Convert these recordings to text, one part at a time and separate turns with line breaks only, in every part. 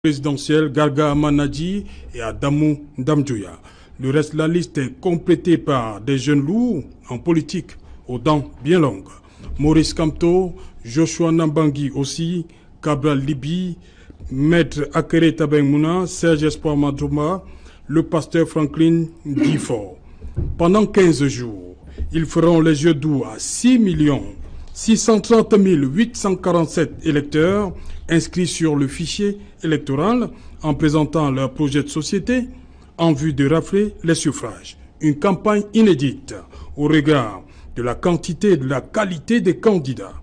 Présidentielle, Garga Amanadji et Adamou Ndamdjouya. Le reste de la liste est complété par des jeunes loups en politique aux dents bien longues. Maurice Kamto, Joshua Nambangui aussi, Cabral Libi, Maître Akere Tabenmouna, Serge Espoir Madouma, le pasteur Franklin Difort. Pendant 15 jours, ils feront les yeux doux à 6 630 847 électeurs inscrits sur le fichier électoral en présentant leur projet de société en vue de rafler les suffrages. Une campagne inédite au regard de la quantité et de la qualité des candidats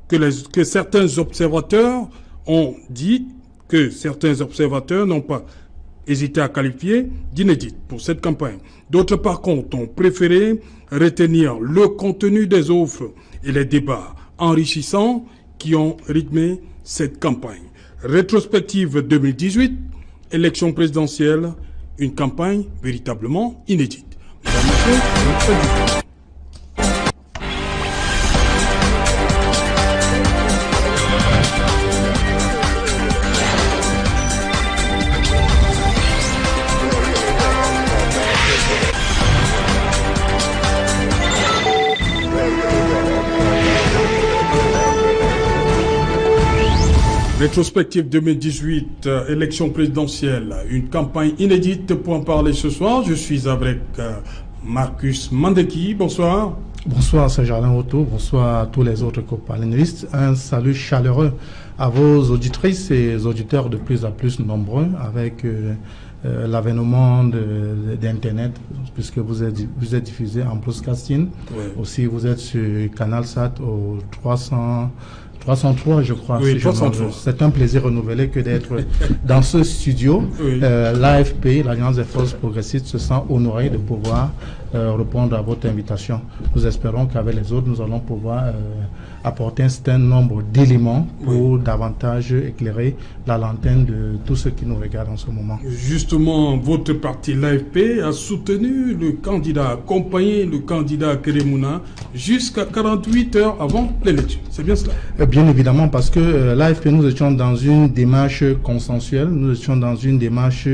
que certains observateurs ont dit, que certains observateurs n'ont pas hésité à qualifier d'inédite pour cette campagne. D'autres, par contre, ont préféré retenir le contenu des offres et les débats enrichissants qui ont rythmé cette campagne. Rétrospective 2018, élection présidentielle, une campagne véritablement inédite. Mesdames, Messieurs, rétrospective 2018, élection présidentielle, une campagne inédite. Pour en parler ce soir, je suis avec Marcus Mandeki. Bonsoir.
Bonsoir, c'est Jardin Auto. Bonsoir à tous les autres copanélistes. Un salut chaleureux à vos auditrices et auditeurs de plus en plus nombreux avec l'avènement d'Internet, puisque vous êtes diffusé en broadcasting. Oui. Aussi, vous êtes sur CanalSat au 303, je crois.
Oui, 303.
C'est un plaisir renouvelé que d'être dans ce studio. Oui. L'AFP, l'Alliance des forces progressistes, se sent honorée de pouvoir répondre à votre invitation. Nous espérons qu'avec les autres, nous allons pouvoir apporter un certain nombre d'éléments pour davantage éclairer la lanterne de tous ceux qui nous regardent en ce moment.
Justement, votre parti, l'AFP, a soutenu le candidat, accompagné le candidat Keremouna jusqu'à 48 heures avant l'élection. C'est bien cela?
Bien évidemment, parce que l'AFP, nous étions dans une démarche consensuelle, nous étions dans une démarche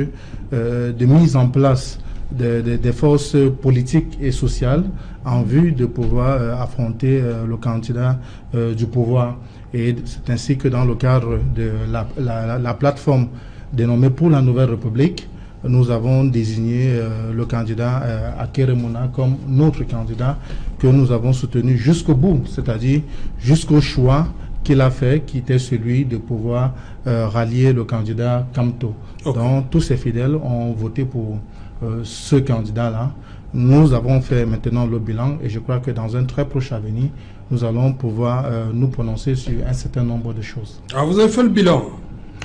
de mise en place des forces politiques et sociales en vue de pouvoir affronter le candidat du pouvoir. Et c'est ainsi que dans le cadre de la plateforme dénommée Pour la Nouvelle République, nous avons désigné le candidat Akere Mouna comme notre candidat que nous avons soutenu jusqu'au bout, c'est-à-dire jusqu'au choix qu'il a fait, qui était celui de pouvoir rallier le candidat Kamto. Okay. Donc tous ces fidèles ont voté pour ce candidat-là. Nous avons fait maintenant le bilan et je crois que dans un très proche avenir, nous allons pouvoir nous prononcer sur un certain nombre de choses.
Ah, vous avez fait le bilan?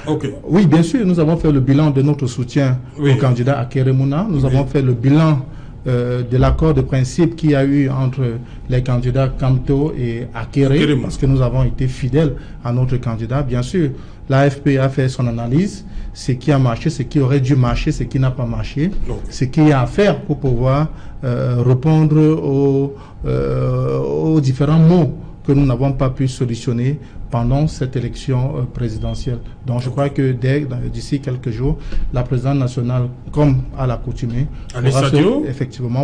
Okay.
Oui, bien sûr, nous avons fait le bilan de notre soutien au candidat Akere Mouna. Nous avons fait le bilan de l'accord de principe qu'il y a eu entre les candidats Kamto et Akere, parce que nous avons été fidèles à notre candidat. Bien sûr, l'AFP a fait son analyse, ce qui a marché, ce qui aurait dû marcher, ce qui n'a pas marché, ce qu'il y a à faire pour pouvoir répondre aux différents mots que nous n'avons pas pu solutionner pendant cette élection présidentielle. Donc je crois que d'ici quelques jours, la présidente nationale, comme à l'accoutumée,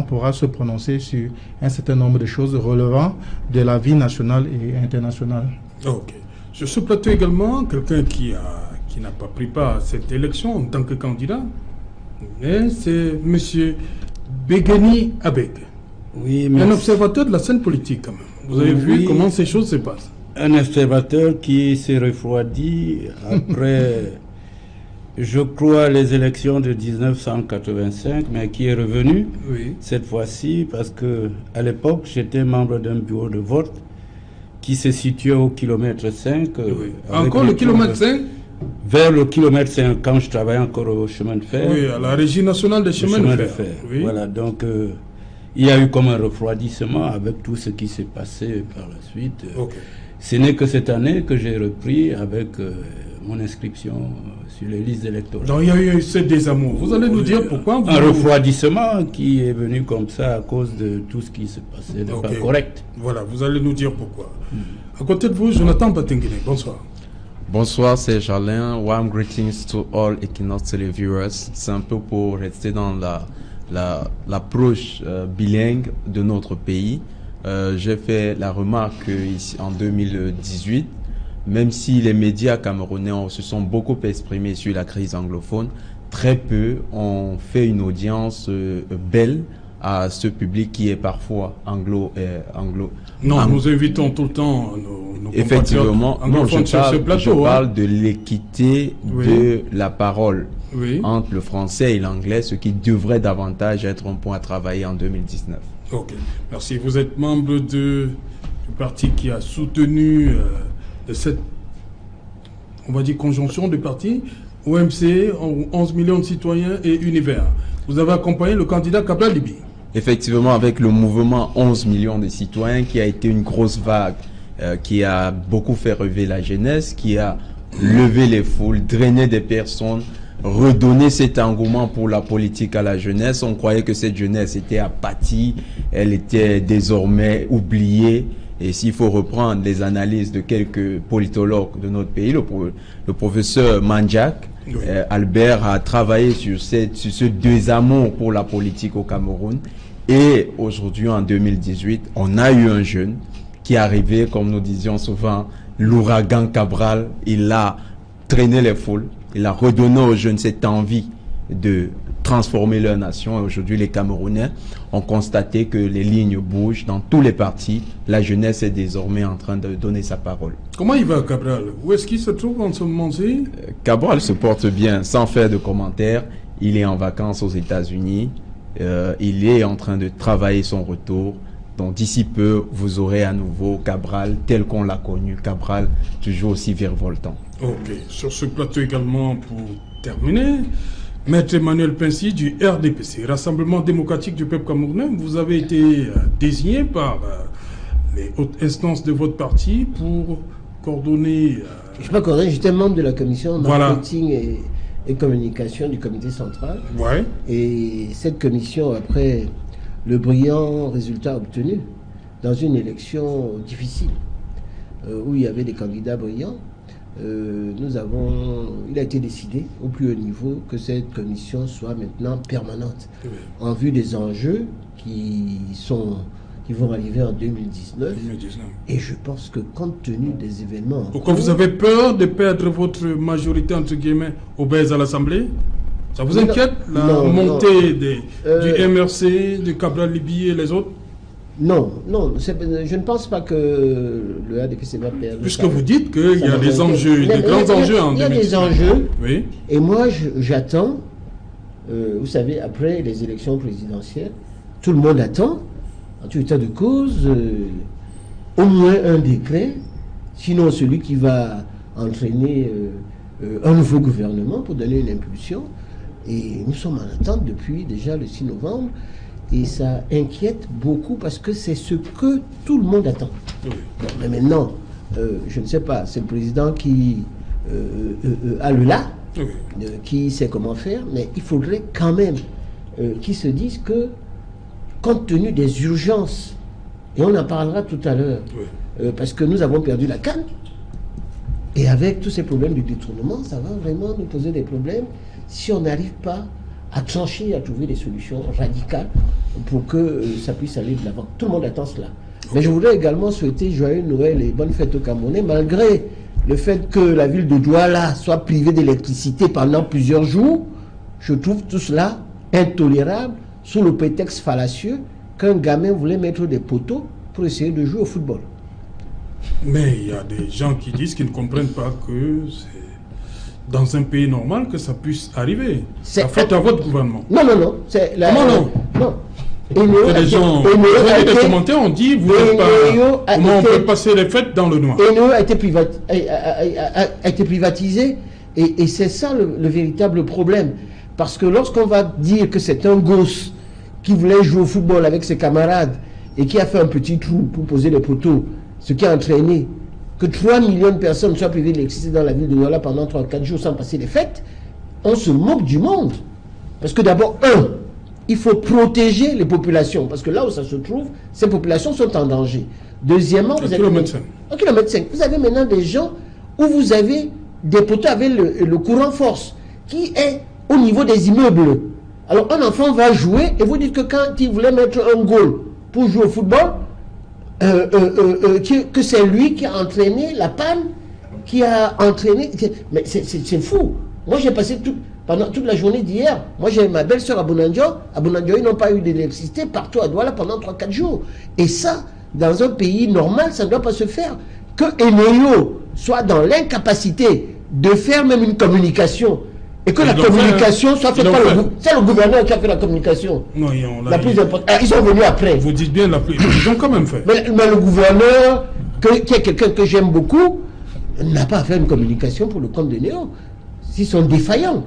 pourra se prononcer sur un certain nombre de choses relevant de la vie nationale et internationale.
Ok. Sur ce plateau également, quelqu'un qui n'a pas pris part à cette élection en tant que candidat, c'est M. Begeni Abeg.
Oui,
un observateur de la scène politique quand même. Vous avez vu comment ces choses se passent?
Un observateur qui s'est refroidi après, je crois, les élections de 1985, mais qui est revenu cette fois-ci parce que à l'époque, j'étais membre d'un bureau de vote qui se situait au kilomètre 5.
Encore le kilomètre 5?
Vers le kilomètre 5, quand je travaillais encore au chemin de fer.
Oui, à la Régie nationale des chemins de fer.
Oui. Voilà, donc il y a eu comme un refroidissement avec tout ce qui s'est passé par la suite. Ce n'est que cette année que j'ai repris avec mon inscription sur les listes électorales.
Donc il y a eu ce désamour. Vous allez nous dire pourquoi
un refroidissement qui est venu comme ça à cause de tout ce qui se passait n'est pas correct.
Voilà, vous allez nous dire pourquoi. À côté de vous, Jonathan Batenguine, bonsoir.
Bonsoir, c'est Charlin. Warm greetings to all Equinox TV viewers. C'est un peu pour rester dans l'approche bilingue de notre pays. J'ai fait la remarque ici en 2018, même si les médias camerounais se sont beaucoup exprimés sur la crise anglophone, très peu ont fait une audience belle à ce public qui est parfois anglo.
Non, nous invitons tout le temps nos
effectivement, non, je parle
hein,
de l'équité de la parole entre le français et l'anglais, ce qui devrait davantage être un point à travailler en 2019.
Ok, merci. Vous êtes membre du parti qui a soutenu cette, on va dire, conjonction de partis, OMC, 11 millions de citoyens et Univers. Vous avez accompagné le candidat Cabral Libye.
Effectivement, avec le mouvement 11 millions de citoyens qui a été une grosse vague, qui a beaucoup fait rêver la jeunesse, qui a levé les foules, drainé des personnes, redonné cet engouement pour la politique à la jeunesse. On croyait que cette jeunesse était apathie, elle était désormais oubliée. Et s'il faut reprendre les analyses de quelques politologues de notre pays, le professeur Manjak, Albert a travaillé sur ce désamour pour la politique au Cameroun. Et aujourd'hui, en 2018, on a eu un jeune qui est arrivé, comme nous disions souvent, l'ouragan Cabral. Il a traîné les foules, il a redonné aux jeunes cette envie de transformer leur nation. Et aujourd'hui, les Camerounais ont constaté que les lignes bougent dans tous les partis. La jeunesse est désormais en train de donner sa parole.
Comment il va, Cabral? Où est-ce qu'il se trouve en ce moment-ci?
Cabral se porte bien, sans faire de commentaires. Il est en vacances aux États-Unis. Il est en train de travailler son retour. Donc d'ici peu, vous aurez à nouveau Cabral tel qu'on l'a connu. Cabral, toujours aussi virevoltant.
Ok. Sur ce plateau également, pour terminer, Maître Emmanuel Pincy du RDPC, Rassemblement démocratique du peuple camerounais, vous avez été désigné par les hautes instances de votre parti pour coordonner...
Je ne suis pas coordonné, j'étais membre de la commission marketing et communication du comité central.
Ouais.
Et cette commission, après le brillant résultat obtenu dans une élection difficile, où il y avait des candidats brillants, il a été décidé au plus haut niveau que cette commission soit maintenant permanente en vue des enjeux qui vont arriver en 2019. Et je pense que compte tenu des événements...
Pourquoi vous avez peur de perdre votre majorité, entre guillemets, obèse à l'Assemblée? Ça vous inquiète, la montée du MRC, de Cabral Libye et les autres?
Non, je ne pense pas que le RDPC va perdre.
Puisque vous dites qu'il y a des enjeux, des grands enjeux en 2019.
Il y a des enjeux, oui. Et moi j'attends, vous savez, après les élections présidentielles, tout le monde attend, en tout état de cause, au moins un décret, sinon celui qui va entraîner un nouveau gouvernement pour donner une impulsion. Et nous sommes en attente depuis déjà le 6 novembre. Et ça inquiète beaucoup parce que c'est ce que tout le monde attend. Oui. Bon, mais maintenant, je ne sais pas, c'est le président qui a le là, qui sait comment faire, mais il faudrait quand même qu'il se dise que, compte tenu des urgences, et on en parlera tout à l'heure, parce que nous avons perdu la CAN, et avec tous ces problèmes du détournement, ça va vraiment nous poser des problèmes si on n'arrive pas à trancher, à trouver des solutions radicales pour que ça puisse aller de l'avant. Tout le monde attend cela. Mais je voudrais également souhaiter joyeux Noël et bonnes fêtes aux Camerounais, malgré le fait que la ville de Douala soit privée d'électricité pendant plusieurs jours. Je trouve tout cela intolérable sous le prétexte fallacieux qu'un gamin voulait mettre des poteaux pour essayer de jouer au football.
Mais il y a des gens qui disent qu'ils ne comprennent pas que c'est dans un pays normal que ça puisse arriver. C'est la faute à votre gouvernement.
Non.
Comment non? Non. Les gens, des commentaires ont dit, vous n'êtes pas... Comment on peut passer les fêtes dans le noir?
Eneo a été privatisé et c'est ça le véritable problème. Parce que lorsqu'on va dire que c'est un gosse qui voulait jouer au football avec ses camarades et qui a fait un petit trou pour poser les poteaux, ce qui a entraîné que 3 millions de personnes soient privées d'électricité dans la ville de Douala pendant 3-4 jours sans passer les fêtes, on se moque du monde. Parce que d'abord, il faut protéger les populations, parce que là où ça se trouve, ces populations sont en danger. Deuxièmement, vous avez maintenant des gens où vous avez des poteaux avec le courant force, qui est au niveau des immeubles. Alors un enfant va jouer, et vous dites que quand il voulait mettre un goal pour jouer au football, que c'est lui qui a entraîné la panne, qui a entraîné... Mais c'est fou. Moi j'ai passé pendant toute la journée d'hier, moi j'ai ma belle-sœur à Bounandio. À Bounandio, ils n'ont pas eu d'électricité partout à Douala pendant 3-4 jours. Et ça, dans un pays normal, ça ne doit pas se faire. Que Eneo soit dans l'incapacité de faire même une communication, et que la communication soit faite par c'est le gouverneur qui a fait la communication.
Non,
la plus importante. Ils sont venus après.
Vous dites bien ils ont quand même fait.
Mais le gouverneur, qui est quelqu'un que j'aime beaucoup, n'a pas fait une communication pour le compte de Néo. Ils sont défaillants.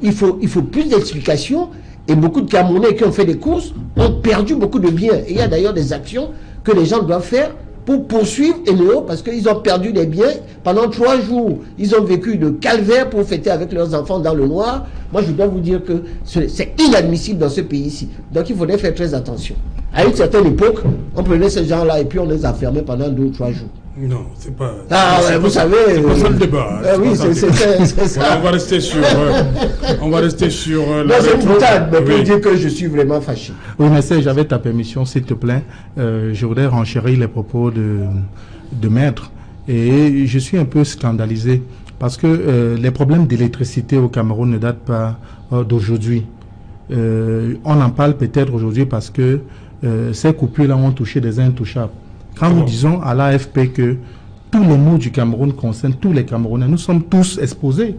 Il faut plus d'explications, et beaucoup de Camerounais qui ont fait des courses ont perdu beaucoup de biens. Et il y a d'ailleurs des actions que les gens doivent faire pour poursuivre Eneo, parce qu'ils ont perdu des biens pendant 3 jours. Ils ont vécu de calvaire pour fêter avec leurs enfants dans le noir. Moi, je dois vous dire que c'est inadmissible dans ce pays-ci. Donc, il faudrait faire très attention. À une certaine époque, on prenait ces gens-là et puis on les enfermait pendant 2 ou 3 jours.
Non, c'est pas...
vous savez...
C'est pas ça le débat.
Oui, c'est ça.
On va rester sur...
la c'est une boutade, mais pour dire que je suis vraiment fâché.
Oui, mais j'avais ta permission, s'il te plaît. Je voudrais renchérir les propos de Maître. Et je suis un peu scandalisé parce que les problèmes d'électricité au Cameroun ne datent pas d'aujourd'hui. On en parle peut-être aujourd'hui parce que ces coupures-là ont touché des intouchables. Quand nous disons à l'AFP que tous les maux du Cameroun concernent tous les Camerounais, nous sommes tous exposés,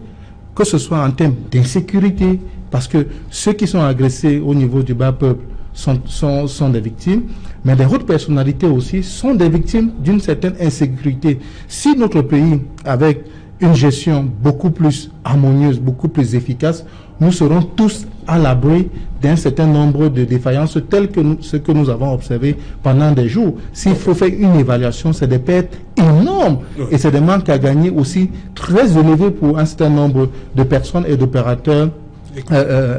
que ce soit en termes d'insécurité, parce que ceux qui sont agressés au niveau du bas peuple sont des victimes, mais les autres personnalités aussi sont des victimes d'une certaine insécurité. Si notre pays, avec une gestion beaucoup plus harmonieuse, beaucoup plus efficace, nous serons tous à l'abri d'un certain nombre de défaillances telles que ce que nous avons observé pendant des jours. S'il faut faire une évaluation, c'est des pertes énormes et c'est des manques à gagner aussi très élevés pour un certain nombre de personnes et d'opérateurs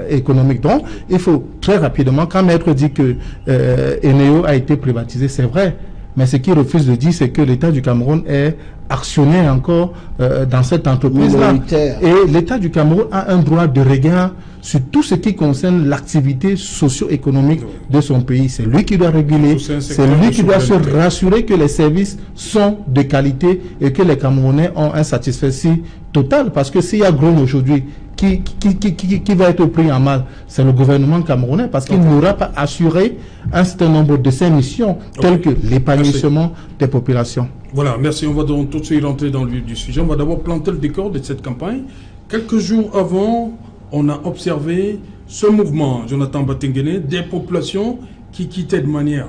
économiques. Donc, il faut très rapidement, quand Maître dit que Eneo a été privatisé, c'est vrai. Mais ce qu'il refuse de dire, c'est que l'État du Cameroun est actionnaire encore dans cette entreprise-là. Et l'État du Cameroun a un droit de regard sur tout ce qui concerne l'activité socio-économique de son pays. C'est lui qui doit réguler, c'est lui qui doit se rassurer que les services sont de qualité et que les Camerounais ont un satisfecit total. Parce que s'il y a Grone aujourd'hui, qui va être pris en mal, c'est le gouvernement camerounais, parce qu'il n'aura pas assuré un certain nombre de ses missions, telles que l'épanouissement des populations.
Voilà, merci. On va donc tout de suite rentrer dans le vif du sujet. On va d'abord planter le décor de cette campagne. Quelques jours avant, on a observé ce mouvement, Jonathan Batenguene, des populations qui quittaient de manière,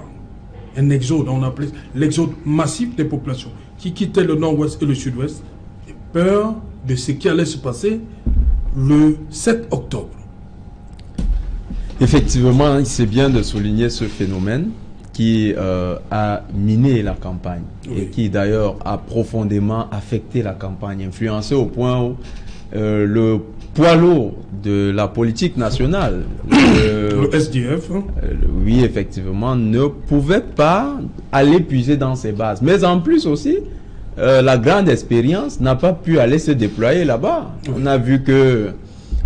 un exode, on appelait l'exode massif des populations, qui quittaient le nord-ouest et le sud-ouest, peur de ce qui allait se passer le 7 octobre.
Effectivement, c'est bien de souligner ce phénomène qui a miné la campagne et qui d'ailleurs a profondément affecté la campagne, influencé au point où le poids lourd de la politique nationale,
le SDF,
oui effectivement, ne pouvait pas aller puiser dans ses bases. Mais en plus aussi, la grande expérience n'a pas pu aller se déployer là-bas. On a vu que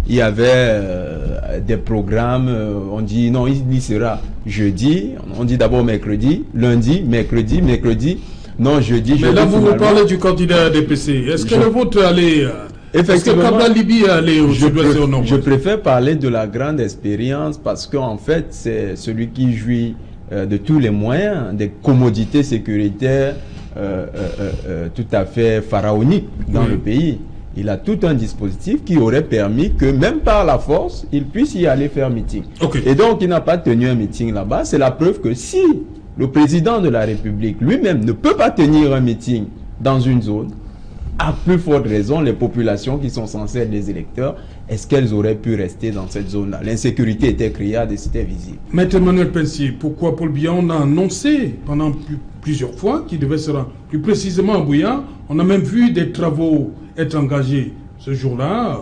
il y avait des programmes, on dit non, il y sera jeudi, on dit d'abord mercredi, lundi, mercredi, non jeudi, jeudi.
Mais là vous nous parlez du candidat DPC. Est-ce que le vôtre allait...
Effectivement,
est-ce que Kabla Libye allait au sud-ouest et au nord-ouest?
Je préfère parler de la grande expérience parce qu'en fait, c'est celui qui jouit de tous les moyens, des commodités sécuritaires tout à fait pharaoniques dans le pays. Il a tout un dispositif qui aurait permis que même par la force, il puisse y aller faire meeting. Et donc, il n'a pas tenu un meeting là-bas. C'est la preuve que si le président de la République lui-même ne peut pas tenir un meeting dans une zone, à plus forte raison, les populations qui sont censées être des électeurs, est-ce qu'elles auraient pu rester dans cette zone-là? L'insécurité était criarde et c'était visible.
Maître Emmanuel Pensier, pourquoi Paul Biya, on a annoncé pendant plusieurs fois qu'il devait se rendre plus précisément à Buea. On a même vu des travaux être engagés ce jour-là.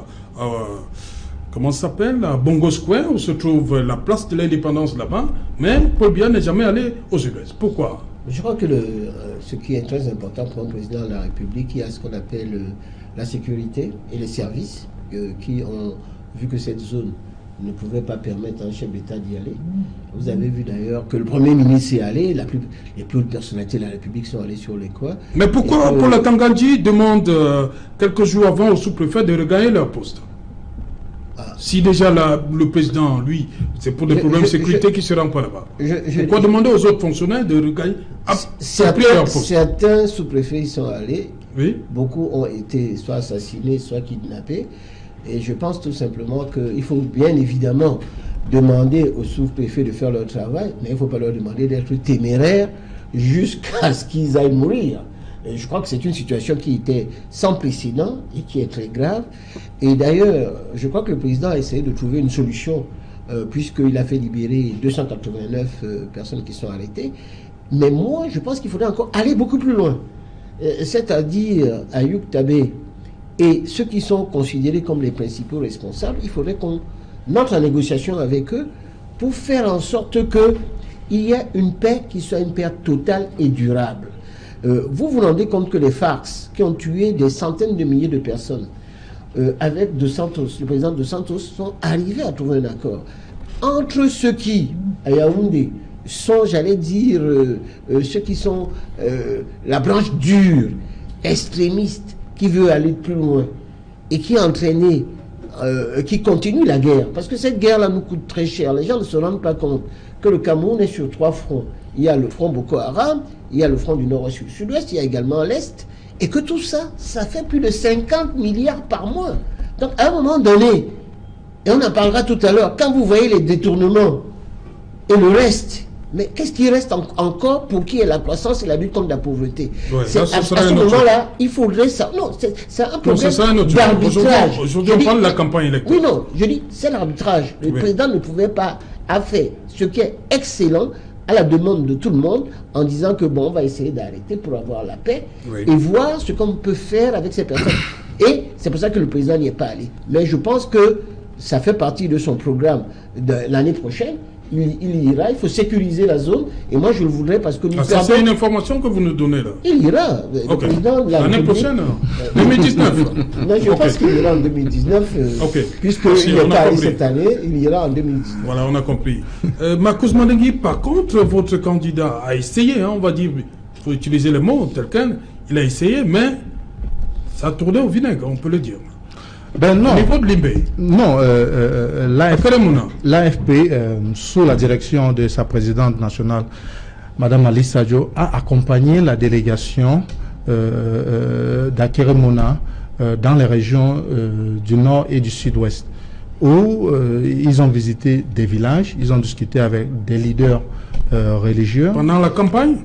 Comment ça s'appelle? À Bongo Square, où se trouve la place de l'indépendance là-bas. Mais Paul Biya n'est jamais allé au sud-ouest. Pourquoi?
Je crois que ce qui est très important pour un président de la République, il y a ce qu'on appelle la sécurité et les services qui ont vu que cette zone ne pouvait pas permettre à un chef d'État d'y aller. Vous avez vu d'ailleurs que le Premier ministre est allé, les plus hautes personnalités de la République sont allées sur les coins.
Mais pourquoi Paul Atangandji demande quelques jours avant au sous-préfet de regagner leur poste? Si déjà le président, lui, c'est pour des problèmes de sécurité qui ne se rend pas là-bas. Pourquoi demander aux autres fonctionnaires de regagner leur poste?
Certains sous-préfets y sont allés.
Oui.
Beaucoup ont été soit assassinés, soit kidnappés. Et je pense tout simplement qu'il faut bien évidemment demander aux sous-préfets de faire leur travail, mais il ne faut pas leur demander d'être téméraires jusqu'à ce qu'ils aillent mourir. Et je crois que c'est une situation qui était sans précédent et qui est très grave. Et d'ailleurs, je crois que le président a essayé de trouver une solution, puisqu'il a fait libérer 289 personnes qui sont arrêtées. Mais moi, je pense qu'il faudrait encore aller beaucoup plus loin. C'est-à-dire, Ayoub Tabé et ceux qui sont considérés comme les principaux responsables, il faudrait qu'on entre en négociation avec eux pour faire en sorte qu'il y ait une paix qui soit une paix totale et durable. Vous vous rendez compte que les FARC qui ont tué des centaines de milliers de personnes avec Dos Santos, le président Dos Santos, sont arrivés à trouver un accord. Entre ceux qui, à Yaoundé, sont, j'allais dire, ceux qui sont la branche dure, extrémiste, qui veut aller plus loin et qui a entraîné, qui continue la guerre. Parce que cette guerre-là nous coûte très cher. Les gens ne se rendent pas compte que le Cameroun est sur 3 fronts. Il y a le front Boko Haram, il y a le front du nord-ouest du sud-ouest, il y a également l'Est. Et que tout ça, ça fait plus de 50 milliards par mois. Donc à un moment donné, et on en parlera tout à l'heure, quand vous voyez les détournements et le reste, mais qu'est-ce qui reste encore pour qu'il y ait la croissance et la lutte contre la pauvreté?
Ouais,
à ce moment-là, il faudrait ça. Non, c'est un problème d'arbitrage.
Aujourd'hui, on parle de la campagne électorale.
Oui, non, je dis, c'est l'arbitrage. Le président ne pouvait pas faire ce qui est excellent à la demande de tout le monde en disant que bon, on va essayer d'arrêter pour avoir la paix et voir ce qu'on peut faire avec ces personnes. Et c'est pour ça que le président n'y est pas allé. Mais je pense que ça fait partie de son programme de l'année prochaine. Il ira, il faut sécuriser la zone, et moi je le voudrais parce que nous
ça c'est une information que vous nous donnez là.
Il ira. Le président
l'année prochaine 2019.
Non, je pense qu'il ira en 2019, puisqu'il n'est pas allé cette année, il ira en 2019.
Voilà, on a compris. Marcus Mandengui, par contre, votre candidat a essayé, on va dire, il faut utiliser les mots tel quel, il a essayé, mais ça a tourné au vinaigre, on peut le dire.
Ben non.
Au niveau de l'INBE.
Non, l'AFP, sous la direction de sa présidente nationale, Mme Alice Sadio, a accompagné la délégation d'Akeremona dans les régions du nord et du sud-ouest, où ils ont visité des villages, ils ont discuté avec des leaders religieux.
Pendant la campagne?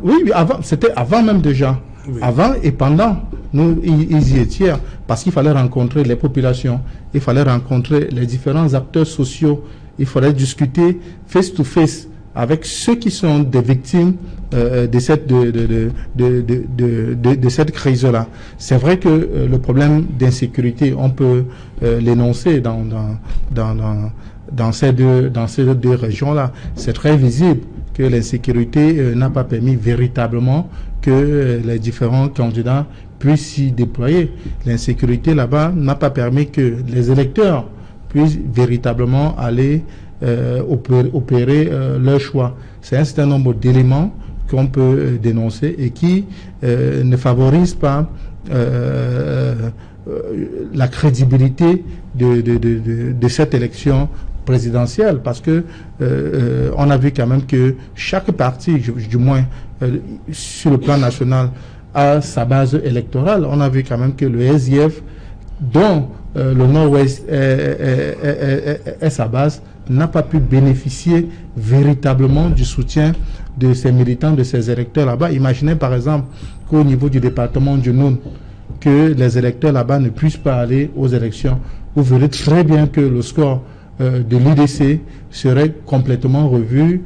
Oui, c'était avant même déjà. Oui. Avant et pendant, ils y étaient, parce qu'il fallait rencontrer les populations, il fallait rencontrer les différents acteurs sociaux, il fallait discuter face to face avec ceux qui sont des victimes de cette crise-là. C'est vrai que le problème d'insécurité, on peut l'énoncer dans ces deux régions-là. C'est très visible que l'insécurité n'a pas permis véritablement que les différents candidats puissent s'y déployer. L'insécurité là-bas n'a pas permis que les électeurs puissent véritablement aller opérer leur choix. C'est un certain nombre d'éléments qu'on peut dénoncer et qui ne favorisent pas la crédibilité de cette élection présidentielle, parce que on a vu quand même que chaque parti, du moins sur le plan national, a sa base électorale. On a vu quand même que le SIF, dont le Nord-Ouest est sa base, n'a pas pu bénéficier véritablement du soutien de ses militants, de ses électeurs là-bas. Imaginez par exemple qu'au niveau du département du Noun, que les électeurs là-bas ne puissent pas aller aux élections. Vous verrez très bien que le score de l'UDC serait complètement revu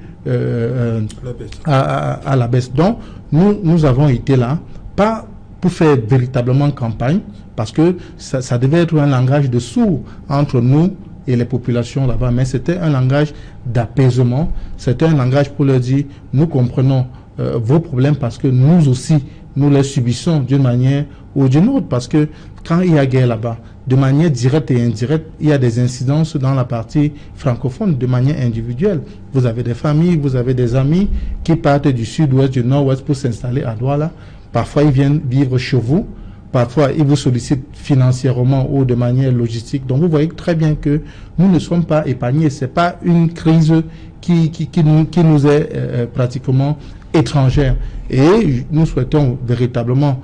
à la baisse. Donc, nous avons été là, pas pour faire véritablement campagne, parce que ça devait être un langage de sourds entre nous et les populations là-bas, mais c'était un langage d'apaisement, c'était un langage pour leur dire, nous comprenons vos problèmes parce que nous aussi, nous les subissons d'une manière ou d'une autre, parce que quand il y a guerre là-bas, de manière directe et indirecte, il y a des incidences dans la partie francophone de manière individuelle. Vous avez des familles, vous avez des amis qui partent du sud-ouest, du nord-ouest pour s'installer à Douala. Parfois, ils viennent vivre chez vous. Parfois, ils vous sollicitent financièrement ou de manière logistique. Donc, vous voyez très bien que nous ne sommes pas épargnés. C'est pas une crise qui nous est pratiquement étrangère. Et nous souhaitons véritablement,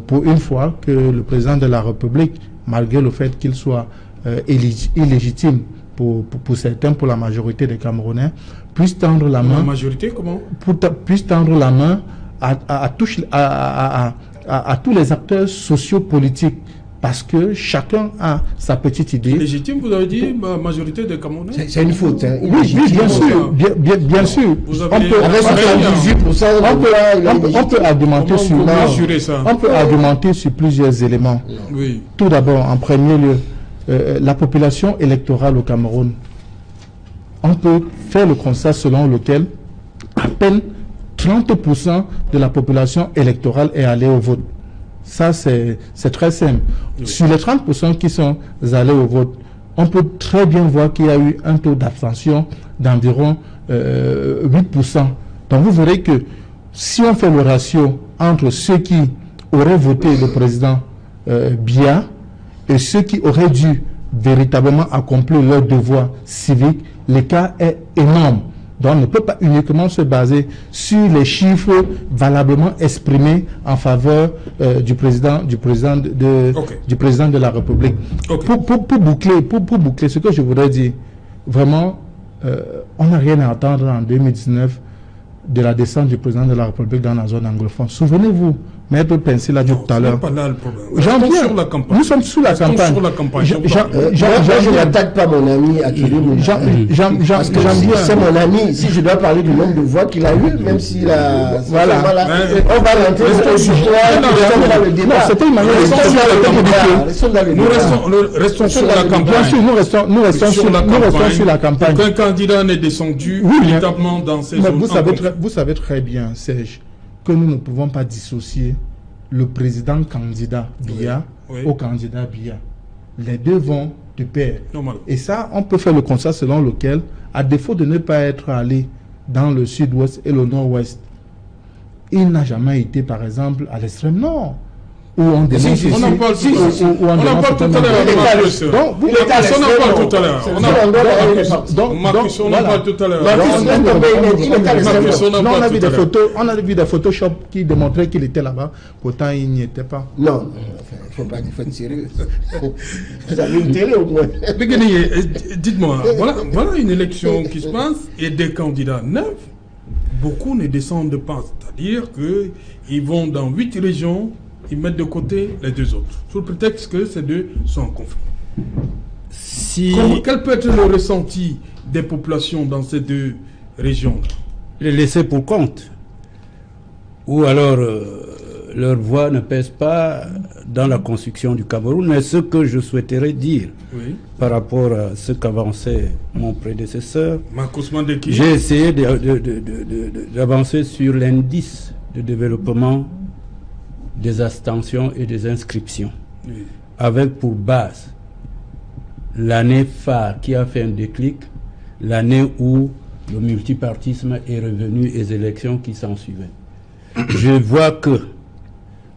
pour une fois, que le président de la République, malgré le fait qu'il soit illégitime pour certains, pour la majorité des Camerounais, puisse tendre la main.
La majorité, comment?
Puisse tendre la main à tous les acteurs sociopolitiques, parce que chacun a sa petite idée.
Légitime, vous avez dit, majorité des Camerounais?
C'est une faute. Hein.
Oui, bien sûr. Bien sûr. On peut argumenter sur plusieurs éléments.
Oui.
Tout d'abord, en premier lieu, la population électorale au Cameroun. On peut faire le constat selon lequel à peine 30% de la population électorale est allée au vote. Ça, c'est très simple. Oui. Sur les 30% qui sont allés au vote, on peut très bien voir qu'il y a eu un taux d'abstention d'environ 8%. Donc vous verrez que si on fait le ratio entre ceux qui auraient voté le président Biya et ceux qui auraient dû véritablement accomplir leur devoir civique, l'écart est énorme. Donc on ne peut pas uniquement se baser sur les chiffres valablement exprimés en faveur du président de la République. Okay. Pour boucler ce que je voudrais dire, vraiment, on n'a rien à attendre en 2019 de la descente du président de la République dans la zone anglophone. Souvenez-vous, Maître Pensé l'a dit tout à l'heure. Nous sommes sur la campagne.
Je n'attaque pas mon ami Akilim. C'est mon ami. Si je dois parler du nombre de voix qu'il a eu, même s'il a... Voilà. On va rentrer dans le débat.
C'était une manière
de restons sur la campagne.
Bien sûr, nous restons sur la campagne.
Aucun candidat n'est descendu véritablement dans ces zones.
Vous savez très bien, Serge, que nous ne pouvons pas dissocier le président candidat Biya au candidat Biya. Les deux vont de pair. Et ça, on peut faire le constat selon lequel, à défaut de ne pas être allé dans le sud-ouest et le nord-ouest, il n'a jamais été, par exemple, à l'extrême nord. Où on dénonce
on en parle tout à l'heure. On
a vu des Photoshop qui démontraient qu'il était là-bas. Pourtant, il n'y était pas.
Non, il ne faut pas être sérieux. Vous avez une télé au moins.
Dites-moi, voilà une élection qui se passe et des candidats neufs. Beaucoup ne descendent pas. C'est-à-dire qu'ils vont dans 8 régions. Ils mettent de côté les deux autres, sous le prétexte que ces deux sont en conflit. Quel peut être le ressenti des populations dans ces deux régions-là?
Les laisser pour compte. Ou alors, leur voix ne pèse pas dans la construction du Cameroun. Mais ce que je souhaiterais dire par rapport à ce qu'avançait mon prédécesseur, j'ai essayé d'avancer sur l'indice de développement des abstentions et des inscriptions, avec pour base l'année phare qui a fait un déclic, l'année où le multipartisme est revenu et les élections qui s'en suivaient. Je vois que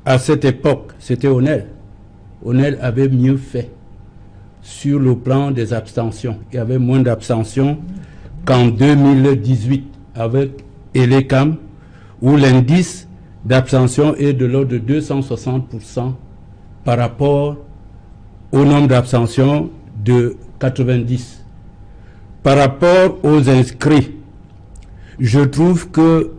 à cette époque, c'était Onel. Onel avait mieux fait sur le plan des abstentions. Il y avait moins d'abstentions qu'en 2018 avec Elekam, où l'indice d'abstention est de l'ordre de 260% par rapport au nombre d'abstentions de 90. Par rapport aux inscrits, je trouve que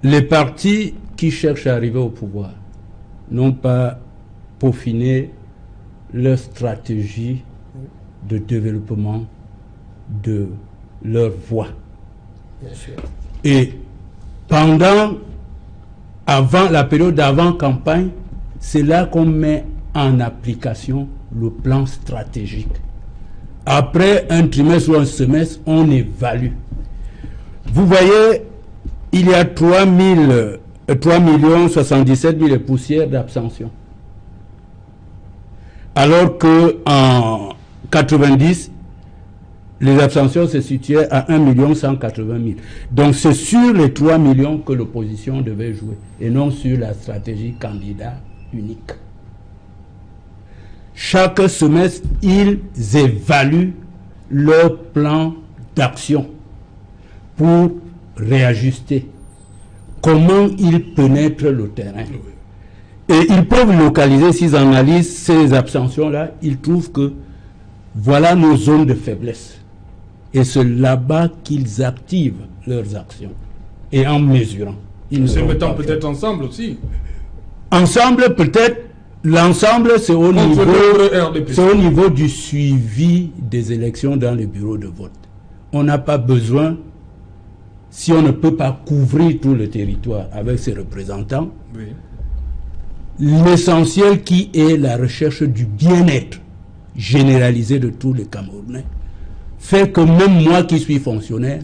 les partis qui cherchent à arriver au pouvoir n'ont pas peaufiné leur stratégie de développement de leur voix.
Bien sûr.
Et avant la période d'avant-campagne, c'est là qu'on met en application le plan stratégique. Après un trimestre ou un semestre, on évalue. Vous voyez, il y a 3000 3 77 000 et poussières d'abstention. Alors qu'en 90, les abstentions se situaient à 1 180 000. Donc c'est sur les 3 millions que l'opposition devait jouer, et non sur la stratégie candidat unique. Chaque semestre, ils évaluent leur plan d'action pour réajuster. Comment ils pénètrent le terrain. Et ils peuvent localiser, s'ils analysent ces abstentions-là, ils trouvent que voilà nos zones de faiblesse. Et c'est là-bas qu'ils activent leurs actions. Et en mesurant.
Ils se mettent peut-être ensemble aussi.
Ensemble, peut-être. L'ensemble, c'est au niveau du suivi des élections dans les bureaux de vote. On n'a pas besoin, si on ne peut pas couvrir tout le territoire avec ses représentants, oui. L'essentiel qui est la recherche du bien-être généralisé de tous les Camerounais fait que même moi qui suis fonctionnaire,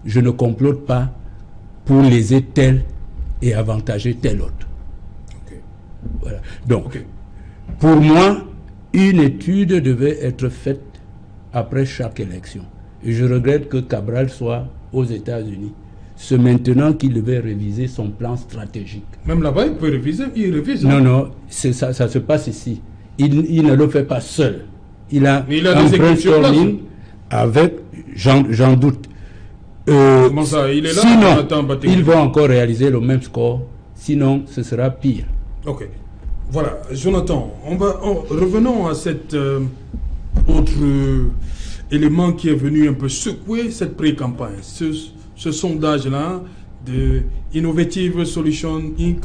je ne complote pas pour léser tel et avantager tel autre. Voilà. Donc, pour moi, une étude devait être faite après chaque élection. Et je regrette que Cabral soit aux États-Unis. C'est maintenant qu'il devait réviser son plan stratégique.
Même là-bas, il peut réviser, il révise.
Non, c'est ça se passe ici. Il ne le fait pas seul. Il a
un brainstorming
avec, j'en doute.
Comment ça, il est là?
Sinon, il va encore réaliser le même score. Sinon, ce sera pire.
Ok. Voilà, Jonathan, revenons à cet autre élément qui est venu un peu secouer cette pré-campagne. Ce sondage-là de Innovative Solutions Inc.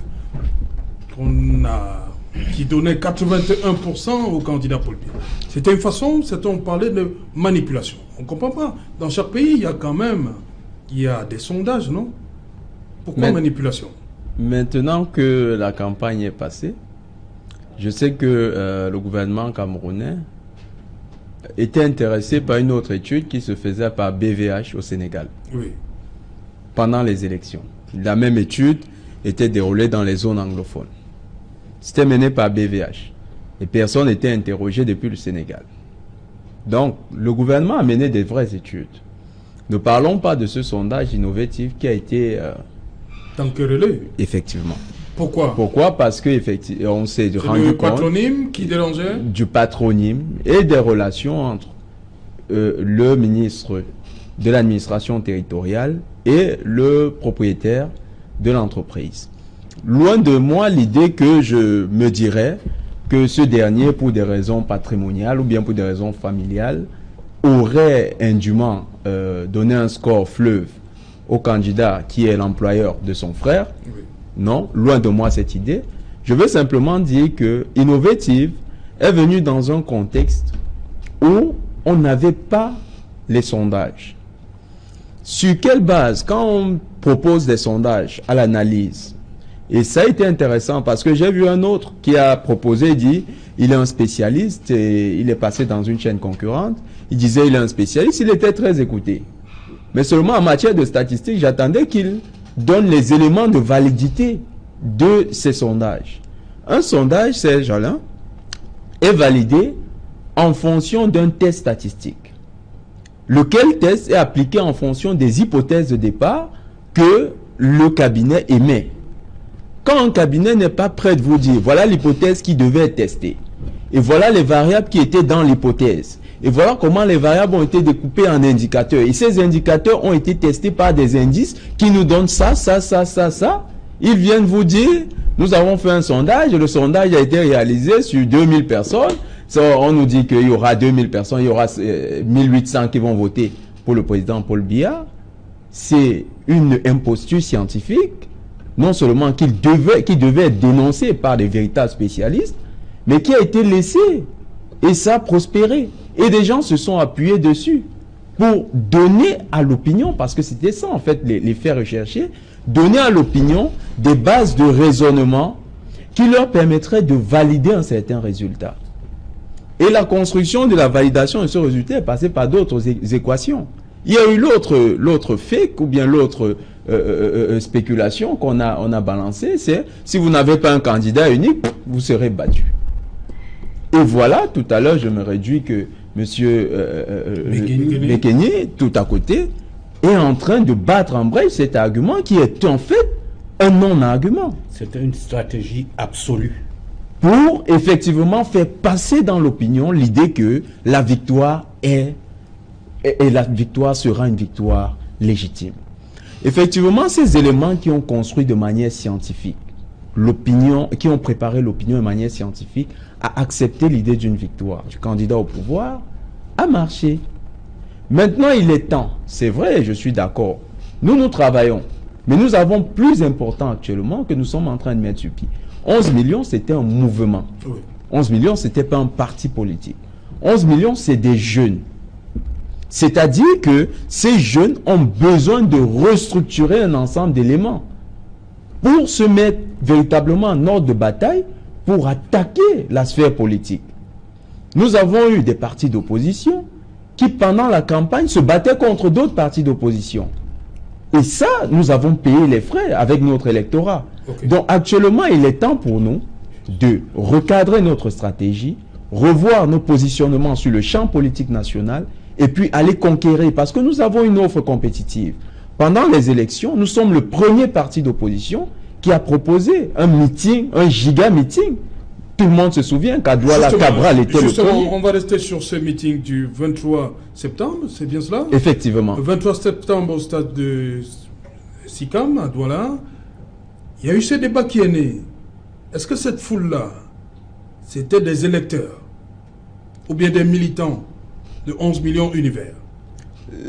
Qui donnait 81% au candidat Paul Biya. C'était une façon, on parlait de manipulation. On ne comprend pas. Dans chaque pays, il y a des sondages, non? Pourquoi manipulation?
Maintenant que la campagne est passée, je sais que le gouvernement camerounais était intéressé par une autre étude qui se faisait par BVH au Sénégal.
Oui.
Pendant les élections. La même étude était déroulée dans les zones anglophones. C'était mené par BVH. Et personne n'était interrogé depuis le Sénégal. Donc, le gouvernement a mené des vraies études. Ne parlons pas de ce sondage innovatif qui a été...
enquerrelé.
Effectivement.
Pourquoi?
Pourquoi? Parce qu'on s'est rendu compte...
du patronyme qui dérangeait?
Du patronyme et des relations entre le ministre de l'administration territoriale et le propriétaire de l'entreprise. Loin de moi l'idée que je me dirais que ce dernier, pour des raisons patrimoniales ou bien pour des raisons familiales, aurait indûment donné un score fleuve au candidat qui est l'employeur de son frère. Oui. Non, loin de moi cette idée. Je veux simplement dire que Innovative est venu dans un contexte où on n'avait pas les sondages. Sur quelle base, quand on propose des sondages à l'analyse, et ça a été intéressant parce que j'ai vu un autre qui a proposé, dit, il est un spécialiste et il est passé dans une chaîne concurrente, il disait il est un spécialiste, il était très écouté. Mais seulement en matière de statistiques, j'attendais qu'il donne les éléments de validité de ces sondages. Un sondage, c'est Jolin, est validé en fonction d'un test statistique. Lequel test est appliqué en fonction des hypothèses de départ que le cabinet émet. Quand un cabinet n'est pas prêt de vous dire, voilà l'hypothèse qui devait être testée, et voilà les variables qui étaient dans l'hypothèse, et voilà comment les variables ont été découpées en indicateurs, et ces indicateurs ont été testés par des indices qui nous donnent ça, ils viennent vous dire, nous avons fait un sondage, et le sondage a été réalisé sur 2000 personnes, on nous dit qu'il y aura 2000 personnes, il y aura 1800 qui vont voter pour le président Paul Biya. C'est une imposture scientifique, non seulement qui devait être dénoncée par des véritables spécialistes, mais qui a été laissée, et ça a prospéré. Et des gens se sont appuyés dessus pour donner à l'opinion, parce que c'était ça en fait les faits recherchés, donner à l'opinion des bases de raisonnement qui leur permettraient de valider un certain résultat. Et la construction de la validation de ce résultat est passée par d'autres équations. Il y a eu l'autre fake ou bien l'autre spéculation qu'on a balancée, c'est si vous n'avez pas un candidat unique, vous serez battu. Et voilà, tout à l'heure, je me réjouis que M. Bekeni, tout à côté, est en train de battre en brèche cet argument qui est en fait un non-argument.
C'était une stratégie absolue.
Pour effectivement faire passer dans l'opinion l'idée que la victoire la victoire sera une victoire légitime. Effectivement, ces éléments qui ont construit de manière scientifique l'opinion, qui ont préparé l'opinion de manière scientifique à accepter l'idée d'une victoire du candidat au pouvoir, a marché. Maintenant, il est temps, c'est vrai, je suis d'accord, nous travaillons, mais nous avons plus important actuellement que nous sommes en train de mettre sur pied. 11 millions, c'était un mouvement. Oui. 11 millions, c'était pas un parti politique. 11 millions, c'est des jeunes. C'est-à-dire que ces jeunes ont besoin de restructurer un ensemble d'éléments pour se mettre véritablement en ordre de bataille pour attaquer la sphère politique. Nous avons eu des partis d'opposition qui, pendant la campagne, se battaient contre d'autres partis d'opposition. Et ça, nous avons payé les frais avec notre électorat. Okay. Donc actuellement, il est temps pour nous de recadrer notre stratégie, revoir nos positionnements sur le champ politique national et puis aller conquérir, parce que nous avons une offre compétitive. Pendant les élections, nous sommes le premier parti d'opposition qui a proposé un meeting, un giga-meeting. Tout le monde se souvient qu'à Douala, Cabral était le premier.
On va rester sur ce meeting du 23 septembre, c'est bien cela?
Effectivement.
Le 23 septembre au stade de Sikam, à Douala, il y a eu ce débat qui est né. Est-ce que cette foule-là, c'était des électeurs ou bien des militants de 11 millions univers?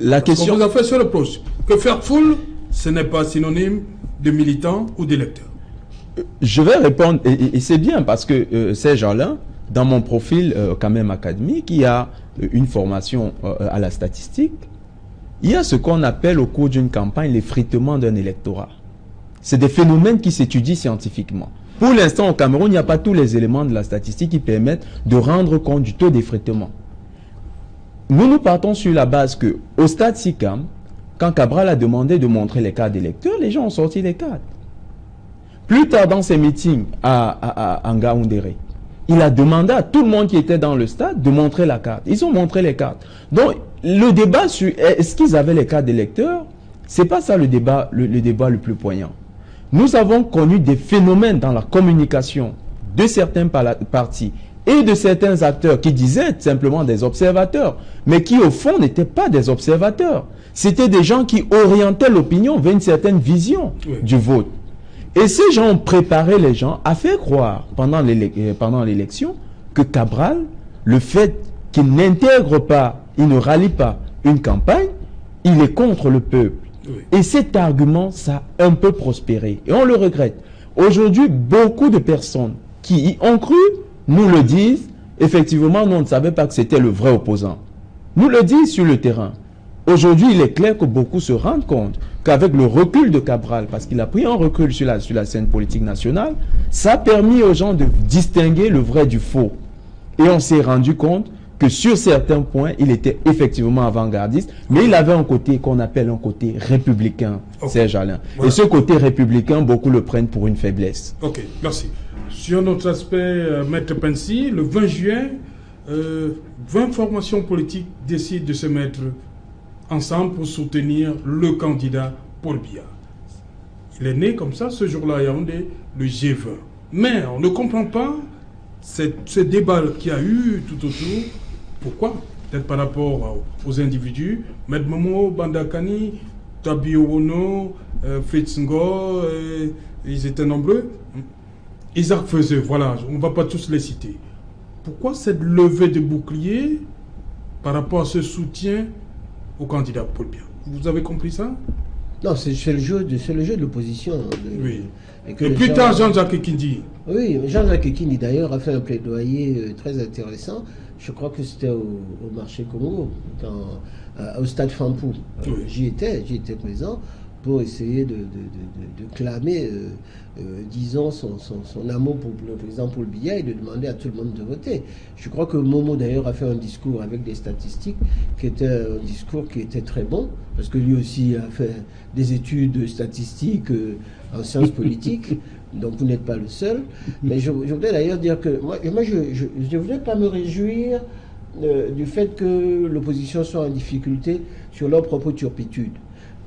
La question...
On vous a fait ce reproche, que faire foule, ce n'est pas synonyme de militants ou d'électeurs.
Je vais répondre, et c'est bien parce que ces gens-là, dans mon profil quand même académique, il y a une formation à la statistique, il y a ce qu'on appelle au cours d'une campagne l'effritement d'un électorat. C'est des phénomènes qui s'étudient scientifiquement. Pour l'instant, au Cameroun, il n'y a pas tous les éléments de la statistique qui permettent de rendre compte du taux d'effritement. Nous partons sur la base que, au stade Sikam, quand Cabral a demandé de montrer les cartes d'électeurs, les gens ont sorti les cartes. Plus tard dans ses meetings à Ngaoundéré, il a demandé à tout le monde qui était dans le stade de montrer la carte. Ils ont montré les cartes. Donc, le débat sur est-ce qu'ils avaient les cartes d'électeurs, c'est pas ça le débat le plus poignant. Nous avons connu des phénomènes dans la communication de certains partis et de certains acteurs qui disaient simplement des observateurs, mais qui au fond n'étaient pas des observateurs. C'était des gens qui orientaient l'opinion vers une certaine vision du vote. Et ces gens ont préparé les gens à faire croire pendant l'élection que Cabral, le fait qu'il n'intègre pas, il ne rallie pas une campagne, il est contre le peuple. Oui. Et cet argument, ça a un peu prospéré. Et on le regrette. Aujourd'hui, beaucoup de personnes qui y ont cru nous le disent. Effectivement, nous on ne savait pas que c'était le vrai opposant. Nous le disent sur le terrain. Aujourd'hui, il est clair que beaucoup se rendent compte qu'avec le recul de Cabral, parce qu'il a pris un recul sur la scène politique nationale, ça a permis aux gens de distinguer le vrai du faux. Et on s'est rendu compte que sur certains points, il était effectivement avant-gardiste, mais il avait un côté qu'on appelle un côté républicain, Serge Alain. Voilà. Et ce côté républicain, beaucoup le prennent pour une faiblesse.
Ok, merci. Sur notre aspect, Maître Pensy, le 20 juin, 20 formations politiques décident de se mettre ensemble pour soutenir le candidat Paul Biya. Il est né comme ça, ce jour-là, à Yaoundé, le G20. Mais on ne comprend pas ce débat qu'il y a eu tout autour. Pourquoi? Peut-être par rapport aux individus. Maître Momo, Bandakani, Tabio Wono, Fritz Ngo, ils étaient nombreux. Isaac Feuzeux, voilà, on ne va pas tous les citer. Pourquoi cette levée de bouclier par rapport à ce soutien au candidat Paul Biya? Vous avez compris ça?
Non, c'est le jeu de l'opposition.
Oui. Et plus tard, Jean-Jacques Ekindi.
Oui, Jean-Jacques Ekindi d'ailleurs a fait un plaidoyer très intéressant. Je crois que c'était au marché Congo, au stade Fampou. Oui. J'y étais présent, pour essayer de clamer, disons, son amour pour le président Paul Biya et de demander à tout le monde de voter. Je crois que Momo, d'ailleurs, a fait un discours avec des statistiques qui était un discours qui était très bon, parce que lui aussi a fait des études statistiques en sciences politiques, donc vous n'êtes pas le seul. Mais je voudrais d'ailleurs dire que moi je ne voudrais pas me réjouir du fait que l'opposition soit en difficulté sur leur propre turpitude.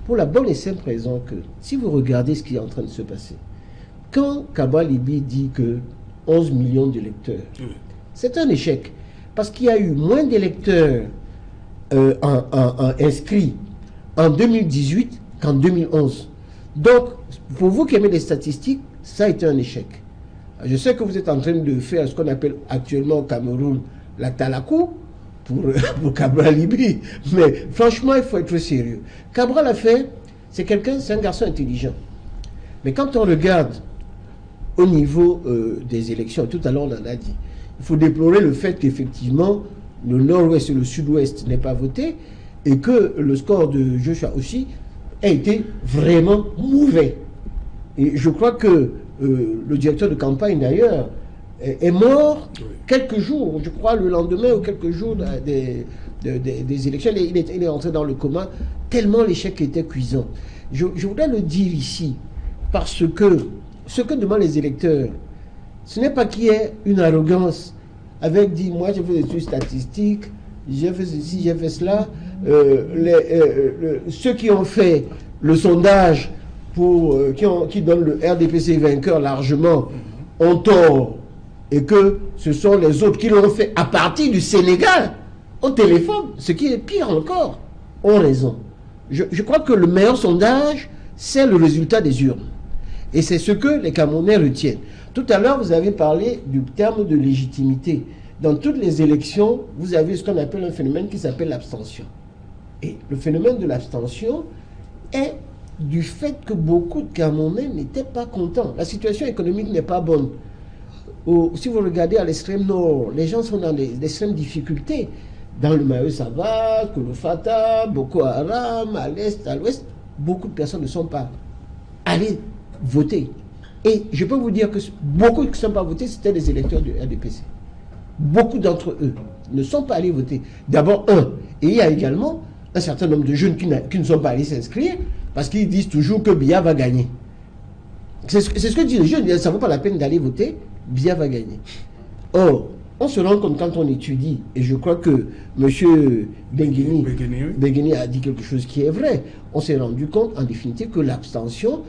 Pour la bonne et simple raison que, si vous regardez ce qui est en train de se passer, quand Kaba Libi dit que 11 millions d'électeurs, c'est un échec. Parce qu'il y a eu moins d'électeurs inscrits en 2018 qu'en 2011. Donc, pour vous qui aimez les statistiques, ça a été un échec. Je sais que vous êtes en train de faire ce qu'on appelle actuellement au Cameroun la talakou pour Cabral Libi. Mais franchement, il faut être sérieux. Cabral a fait, c'est un garçon intelligent. Mais quand on regarde au niveau des élections, tout à l'heure on en a dit, il faut déplorer le fait qu'effectivement le nord-ouest et le sud-ouest n'aient pas voté et que le score de Joshua aussi a été vraiment mauvais. Et je crois que le directeur de campagne d'ailleurs est mort quelques jours, je crois le lendemain ou quelques jours des élections. Il est entré dans le coma tellement l'échec était cuisant. Je voudrais le dire ici parce que ce que demandent les électeurs, ce n'est pas qu'il y ait une arrogance avec dit moi j'ai fait des études statistiques, j'ai fait ceci, j'ai fait cela. Ceux qui ont fait le sondage qui donnent le RDPC vainqueur largement ont tort et que ce sont les autres qui l'ont fait à partir du Sénégal au téléphone, ce qui est pire encore, ont raison. Je crois que le meilleur sondage, c'est le résultat des urnes. Et c'est ce que les Camerounais retiennent. Tout à l'heure, vous avez parlé du terme de légitimité. Dans toutes les élections, vous avez ce qu'on appelle un phénomène qui s'appelle l'abstention. Et le phénomène de l'abstention est du fait que beaucoup de Camerounais n'étaient pas contents. La situation économique n'est pas bonne. Si vous regardez à l'extrême nord, les gens sont dans d'extrêmes difficultés. Dans le Mayo, ça va, Kolo Fata, Boko Haram, à l'est, à l'ouest, beaucoup de personnes ne sont pas allées voter. Et je peux vous dire que beaucoup qui ne sont pas votés, c'était les électeurs du RDPC. Beaucoup d'entre eux ne sont pas allés voter. D'abord, et il y a également un certain nombre de jeunes qui ne sont pas allés s'inscrire parce qu'ils disent toujours que Biya va gagner. C'est ce que disent les jeunes, ça ne vaut pas la peine d'aller voter, Biya va gagner. Or, on se rend compte quand on étudie, et je crois que M. Bengueni a dit quelque chose qui est vrai, on s'est rendu compte en définitive que l'abstention,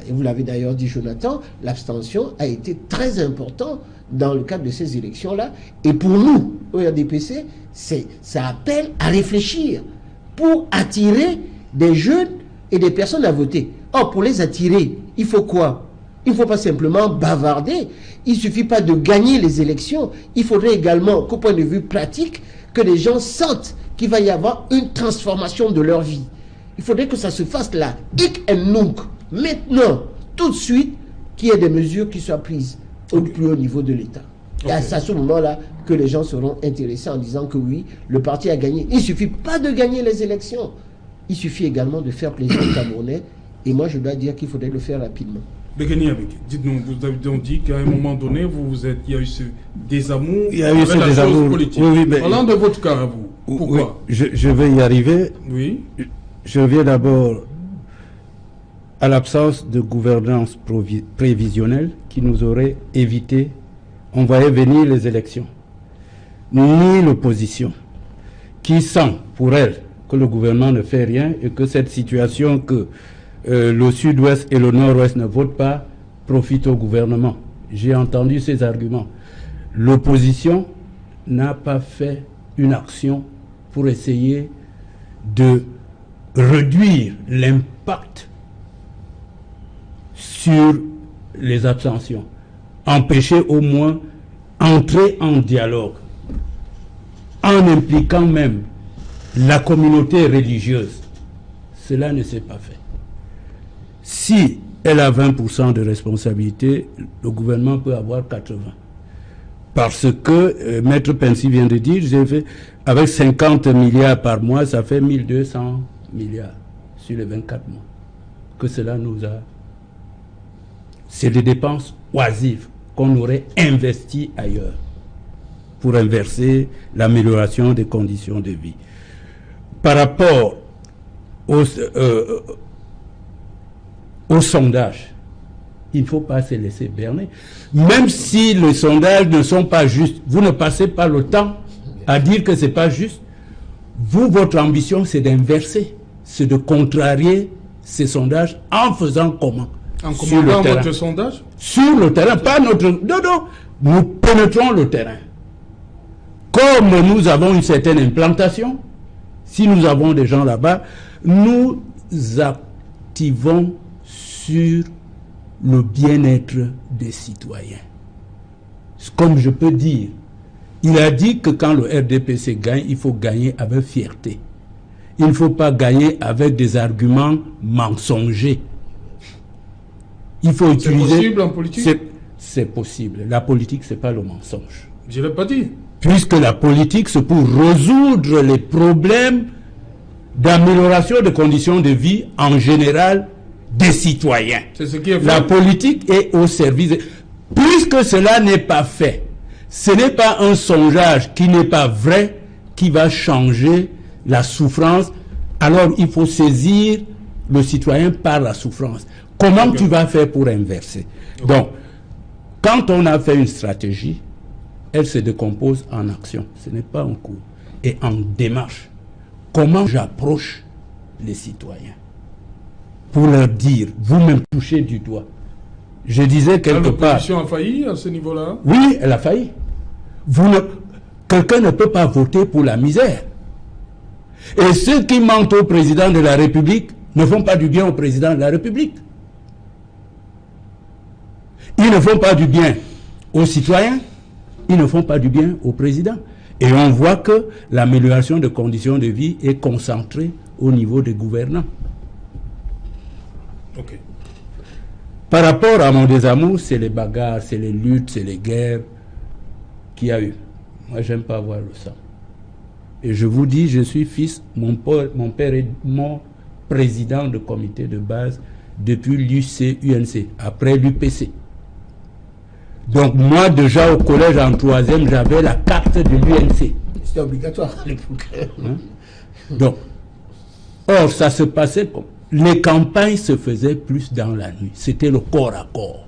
et vous l'avez d'ailleurs dit Jonathan, l'abstention a été très importante dans le cadre de ces élections-là. Et pour nous, au RDPC, ça appelle à réfléchir pour attirer des jeunes et des personnes à voter. Or, pour les attirer, il faut quoi? Il ne faut pas simplement bavarder. Il ne suffit pas de gagner les élections. Il faudrait également, qu'au point de vue pratique, que les gens sentent qu'il va y avoir une transformation de leur vie. Il faudrait que ça se fasse là, hic et nunc. Maintenant, tout de suite, qu'il y ait des mesures qui soient prises au plus haut niveau de l'État. Et c'est à ce moment-là que les gens seront intéressés en disant que oui, le parti a gagné. Il ne suffit pas de gagner les élections. Il suffit également de faire plaisir aux Camerounais. Et moi, je dois dire qu'il faudrait le faire rapidement.
Bengueni, dites-nous, vous avez donc dit qu'à un moment donné, il y a eu ce désamour
avec la chose politique.
Oui, mais parlant de votre cas, vous, pourquoi?
Je vais y arriver.
Oui.
Je reviens d'abord à l'absence de gouvernance prévisionnelle qui nous aurait évité, on voyait venir les élections, ni l'opposition, qui sent pour elle que le gouvernement ne fait rien et que cette situation que le sud-ouest et le nord-ouest ne votent pas profite au gouvernement. J'ai entendu ces arguments. L'opposition n'a pas fait une action pour essayer de réduire l'impact sur les abstentions, empêcher au moins entrer en dialogue, en impliquant même la communauté religieuse. Cela ne s'est pas fait. Si elle a 20% de responsabilité, le gouvernement peut avoir 80%. Parce que, Maître Pensy vient de dire, j'ai fait, avec 50 milliards par mois, ça fait 1200 milliards sur les 24 mois. que cela nous a... C'est des dépenses oisives qu'on aurait investies ailleurs pour inverser l'amélioration des conditions de vie. Par rapport au sondage, il ne faut pas se laisser berner. Même si les sondages ne sont pas justes, vous ne passez pas le temps à dire que ce n'est pas juste. Vous, votre ambition, c'est d'inverser, c'est de contrarier ces sondages en faisant comment?
En commandant votre sondage?
Sur le terrain, pas notre... Non, nous pénétrons le terrain. Comme nous avons une certaine implantation, si nous avons des gens là-bas, nous activons sur le bien-être des citoyens. Comme je peux dire, il a dit que quand le RDPC gagne, il faut gagner avec fierté. Il ne faut pas gagner avec des arguments mensongers. Il faut utiliser...
C'est possible en politique?
C'est possible. La politique, ce n'est pas le mensonge.
Je ne l'ai pas dit.
Puisque la politique, c'est pour résoudre les problèmes d'amélioration des conditions de vie en général des citoyens.
C'est ce qui est fait.
La politique est au service. Puisque cela n'est pas fait, ce n'est pas un sondage qui n'est pas vrai qui va changer la souffrance. Alors il faut saisir le citoyen par la souffrance. Comment tu vas faire pour inverser? Donc, quand on a fait une stratégie, elle se décompose en action. Ce n'est pas en cours. Et en démarche. Comment j'approche les citoyens pour leur dire, vous me touchez du doigt. Je disais quelque part...
L'opposition a failli à ce niveau-là?
Oui, elle a failli. Quelqu'un ne peut pas voter pour la misère. Et ceux qui mentent au président de la République ne font pas du bien au président de la République. Ils ne font pas du bien aux citoyens, ils ne font pas du bien au président. Et on voit que l'amélioration des conditions de vie est concentrée au niveau des gouvernants.
Okay.
Par rapport à mon désamour, c'est les bagarres, c'est les luttes, c'est les guerres qu'il y a eu. Moi, j'aime pas voir le sang. Et je vous dis, je suis fils, mon père est mon président de comité de base depuis l'UC-UNC, après l'UPC. Donc moi, déjà au collège en 3e, j'avais la carte de l'UNC.
C'était obligatoire à l'époque.
Donc, or, ça se passait comme... Les campagnes se faisaient plus dans la nuit. C'était le corps à corps.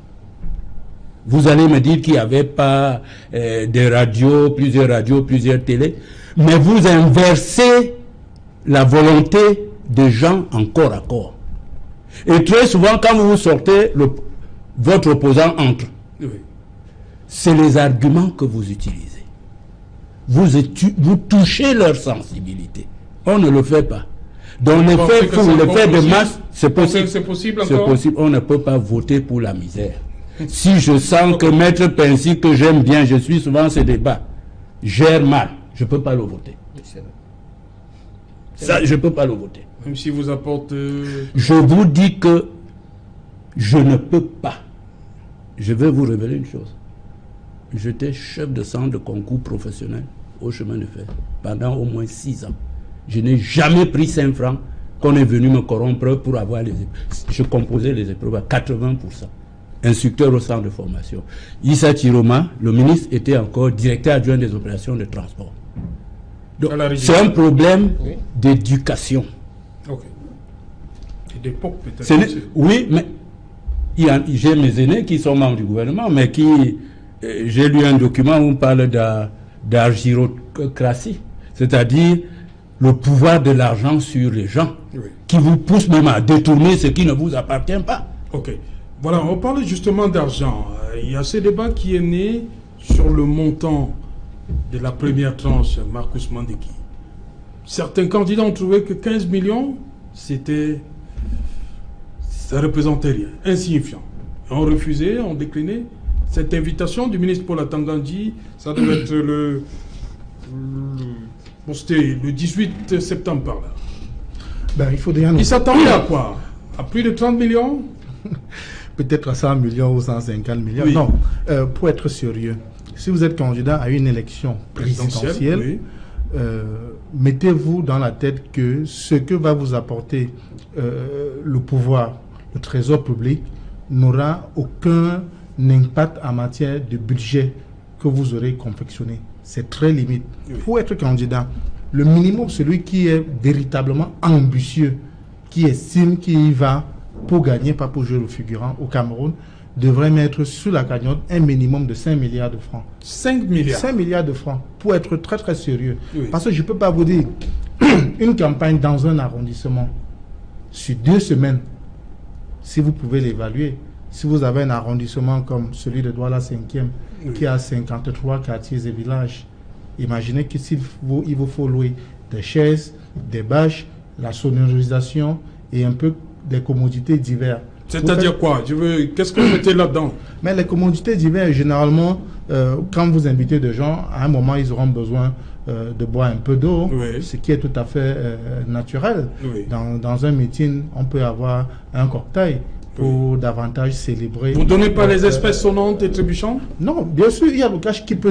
Vous allez me dire qu'il n'y avait pas des radios, plusieurs télés, mais vous inversez la volonté des gens en corps à corps. Et très souvent, quand vous sortez, votre opposant entre.
Oui.
C'est les arguments que vous utilisez. Vous touchez leur sensibilité. On ne le fait pas. Donc l'effet de masse, c'est possible.
C'est possible encore?
C'est possible. On ne peut pas voter pour la misère. Si je sens que Maître Pensy, que j'aime bien, je suis souvent ces débats, gère mal, je ne peux pas le voter. Ça, je ne peux pas le voter.
Même si vous apporte...
Je vous dis que je ne peux pas. Je vais vous révéler une chose. J'étais chef de centre de concours professionnel au chemin de fer pendant au moins 6 ans. Je n'ai jamais pris 5 francs qu'on est venu me corrompre pour avoir les épreuves. Je composais les épreuves à 80%. Instructeur au centre de formation. Issa Chiroma, le ministre, était encore directeur adjoint des opérations de transport. Donc, c'est un problème d'éducation.
Ok. Et d'époque peut-être.
Oui, mais j'ai mes aînés qui sont membres du gouvernement, mais qui... j'ai lu un document où on parle d'argirocratie, c'est-à-dire le pouvoir de l'argent sur les gens, qui vous pousse même à détourner ce qui ne vous appartient pas.
Ok. Voilà, on parle justement d'argent. Il y a ce débat qui est né sur le montant de la première tranche, Marcus Mandeki. Certains candidats ont trouvé que 15 millions, ça représentait rien, insignifiant. On refusait, on déclinait. Cette invitation du ministre Paul Atangandji, ça devait être c'était le 18 septembre par là.
Ben, il
s'attendait à quoi? À plus de 30 millions?
Peut-être à 100 millions ou 150 millions. Oui. Non, pour être sérieux, si vous êtes candidat à une élection présidentielle, mettez-vous dans la tête que ce que va vous apporter le pouvoir le trésor public n'aura aucun impact en matière de budget que vous aurez confectionné. C'est très limite. Pour être candidat, le minimum, celui qui est véritablement ambitieux, qui estime qu'il y va pour gagner, pas pour jouer le figurant au Cameroun, devrait mettre sur la cagnotte un minimum de 5 milliards de francs.
5 milliards
5 milliards de francs, pour être très très sérieux. Parce que je ne peux pas vous dire, une campagne dans un arrondissement, sur 2 semaines, si vous pouvez l'évaluer, si vous avez un arrondissement comme celui de Douala 5e, qui a 53 quartiers et villages, imaginez qu'il vous faut louer des chaises, des bâches, la sonorisation et un peu des commodités diverses.
C'est-à-dire quoi? Qu'est-ce que vous mettez là-dedans?
Mais les commodités diverses, généralement, quand vous invitez des gens, à un moment, ils auront besoin de boire un peu d'eau, ce qui est tout à fait naturel. Dans un meeting, on peut avoir un cocktail pour davantage célébrer.
Vous ne donnez pas les espèces sonnantes et trébuchantes? Non,
bien sûr, il y a le cash qui doit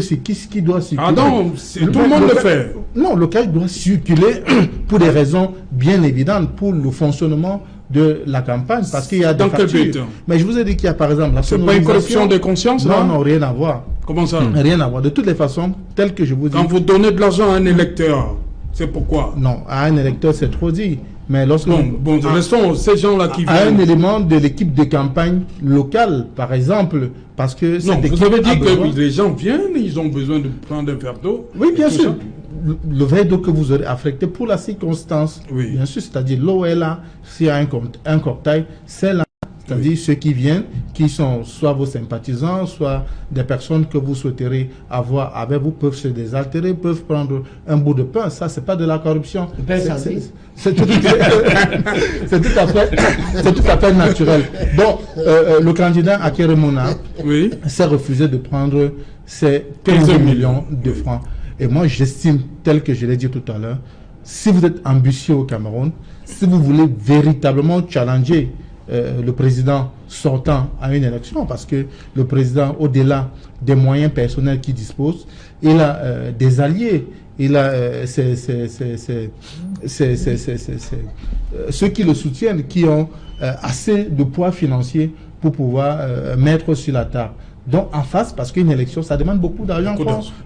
circuler.
Ah non, tout le monde le fait.
Non, le cash doit circuler pour des raisons bien évidentes, pour le fonctionnement de la campagne, parce qu'il y a des factures. Mais je vous ai dit qu'il y a par exemple la
sonorisation. C'est pas une corruption de conscience?
Non, non, rien à voir.
Comment ça?
Rien à voir. De toutes les façons, tel que je vous dis.
Quand vous donnez de l'argent à un électeur, c'est pourquoi?
Non, à un électeur, c'est trop dit. Mais lorsque
restons ces gens-là qui viennent.
À un élément de l'équipe de campagne locale, par exemple, parce que
non, vous avez dit que les gens viennent, ils ont besoin de prendre un verre d'eau.
Oui, bien sûr. Le verre d'eau que vous aurez affecté pour la circonstance, bien sûr, c'est-à-dire l'eau est là, s'il y a un cocktail, c'est là. C'est-à-dire ceux qui viennent, qui sont soit vos sympathisants, soit des personnes que vous souhaiterez avoir avec vous, peuvent se désaltérer, peuvent prendre un bout de pain. Ça, c'est pas de la corruption. C'est tout à fait naturel. Donc, le candidat Akeremona s'est refusé de prendre ces 15 millions de francs. Et moi, j'estime, tel que je l'ai dit tout à l'heure, si vous êtes ambitieux au Cameroun, si vous voulez véritablement challenger le président sortant à une élection, parce que le président, au-delà des moyens personnels qu'il dispose, il a des alliés, il a ceux qui le soutiennent, qui ont assez de poids financier pour pouvoir mettre sur la table. Donc en face, parce qu'une élection, ça demande beaucoup d'argent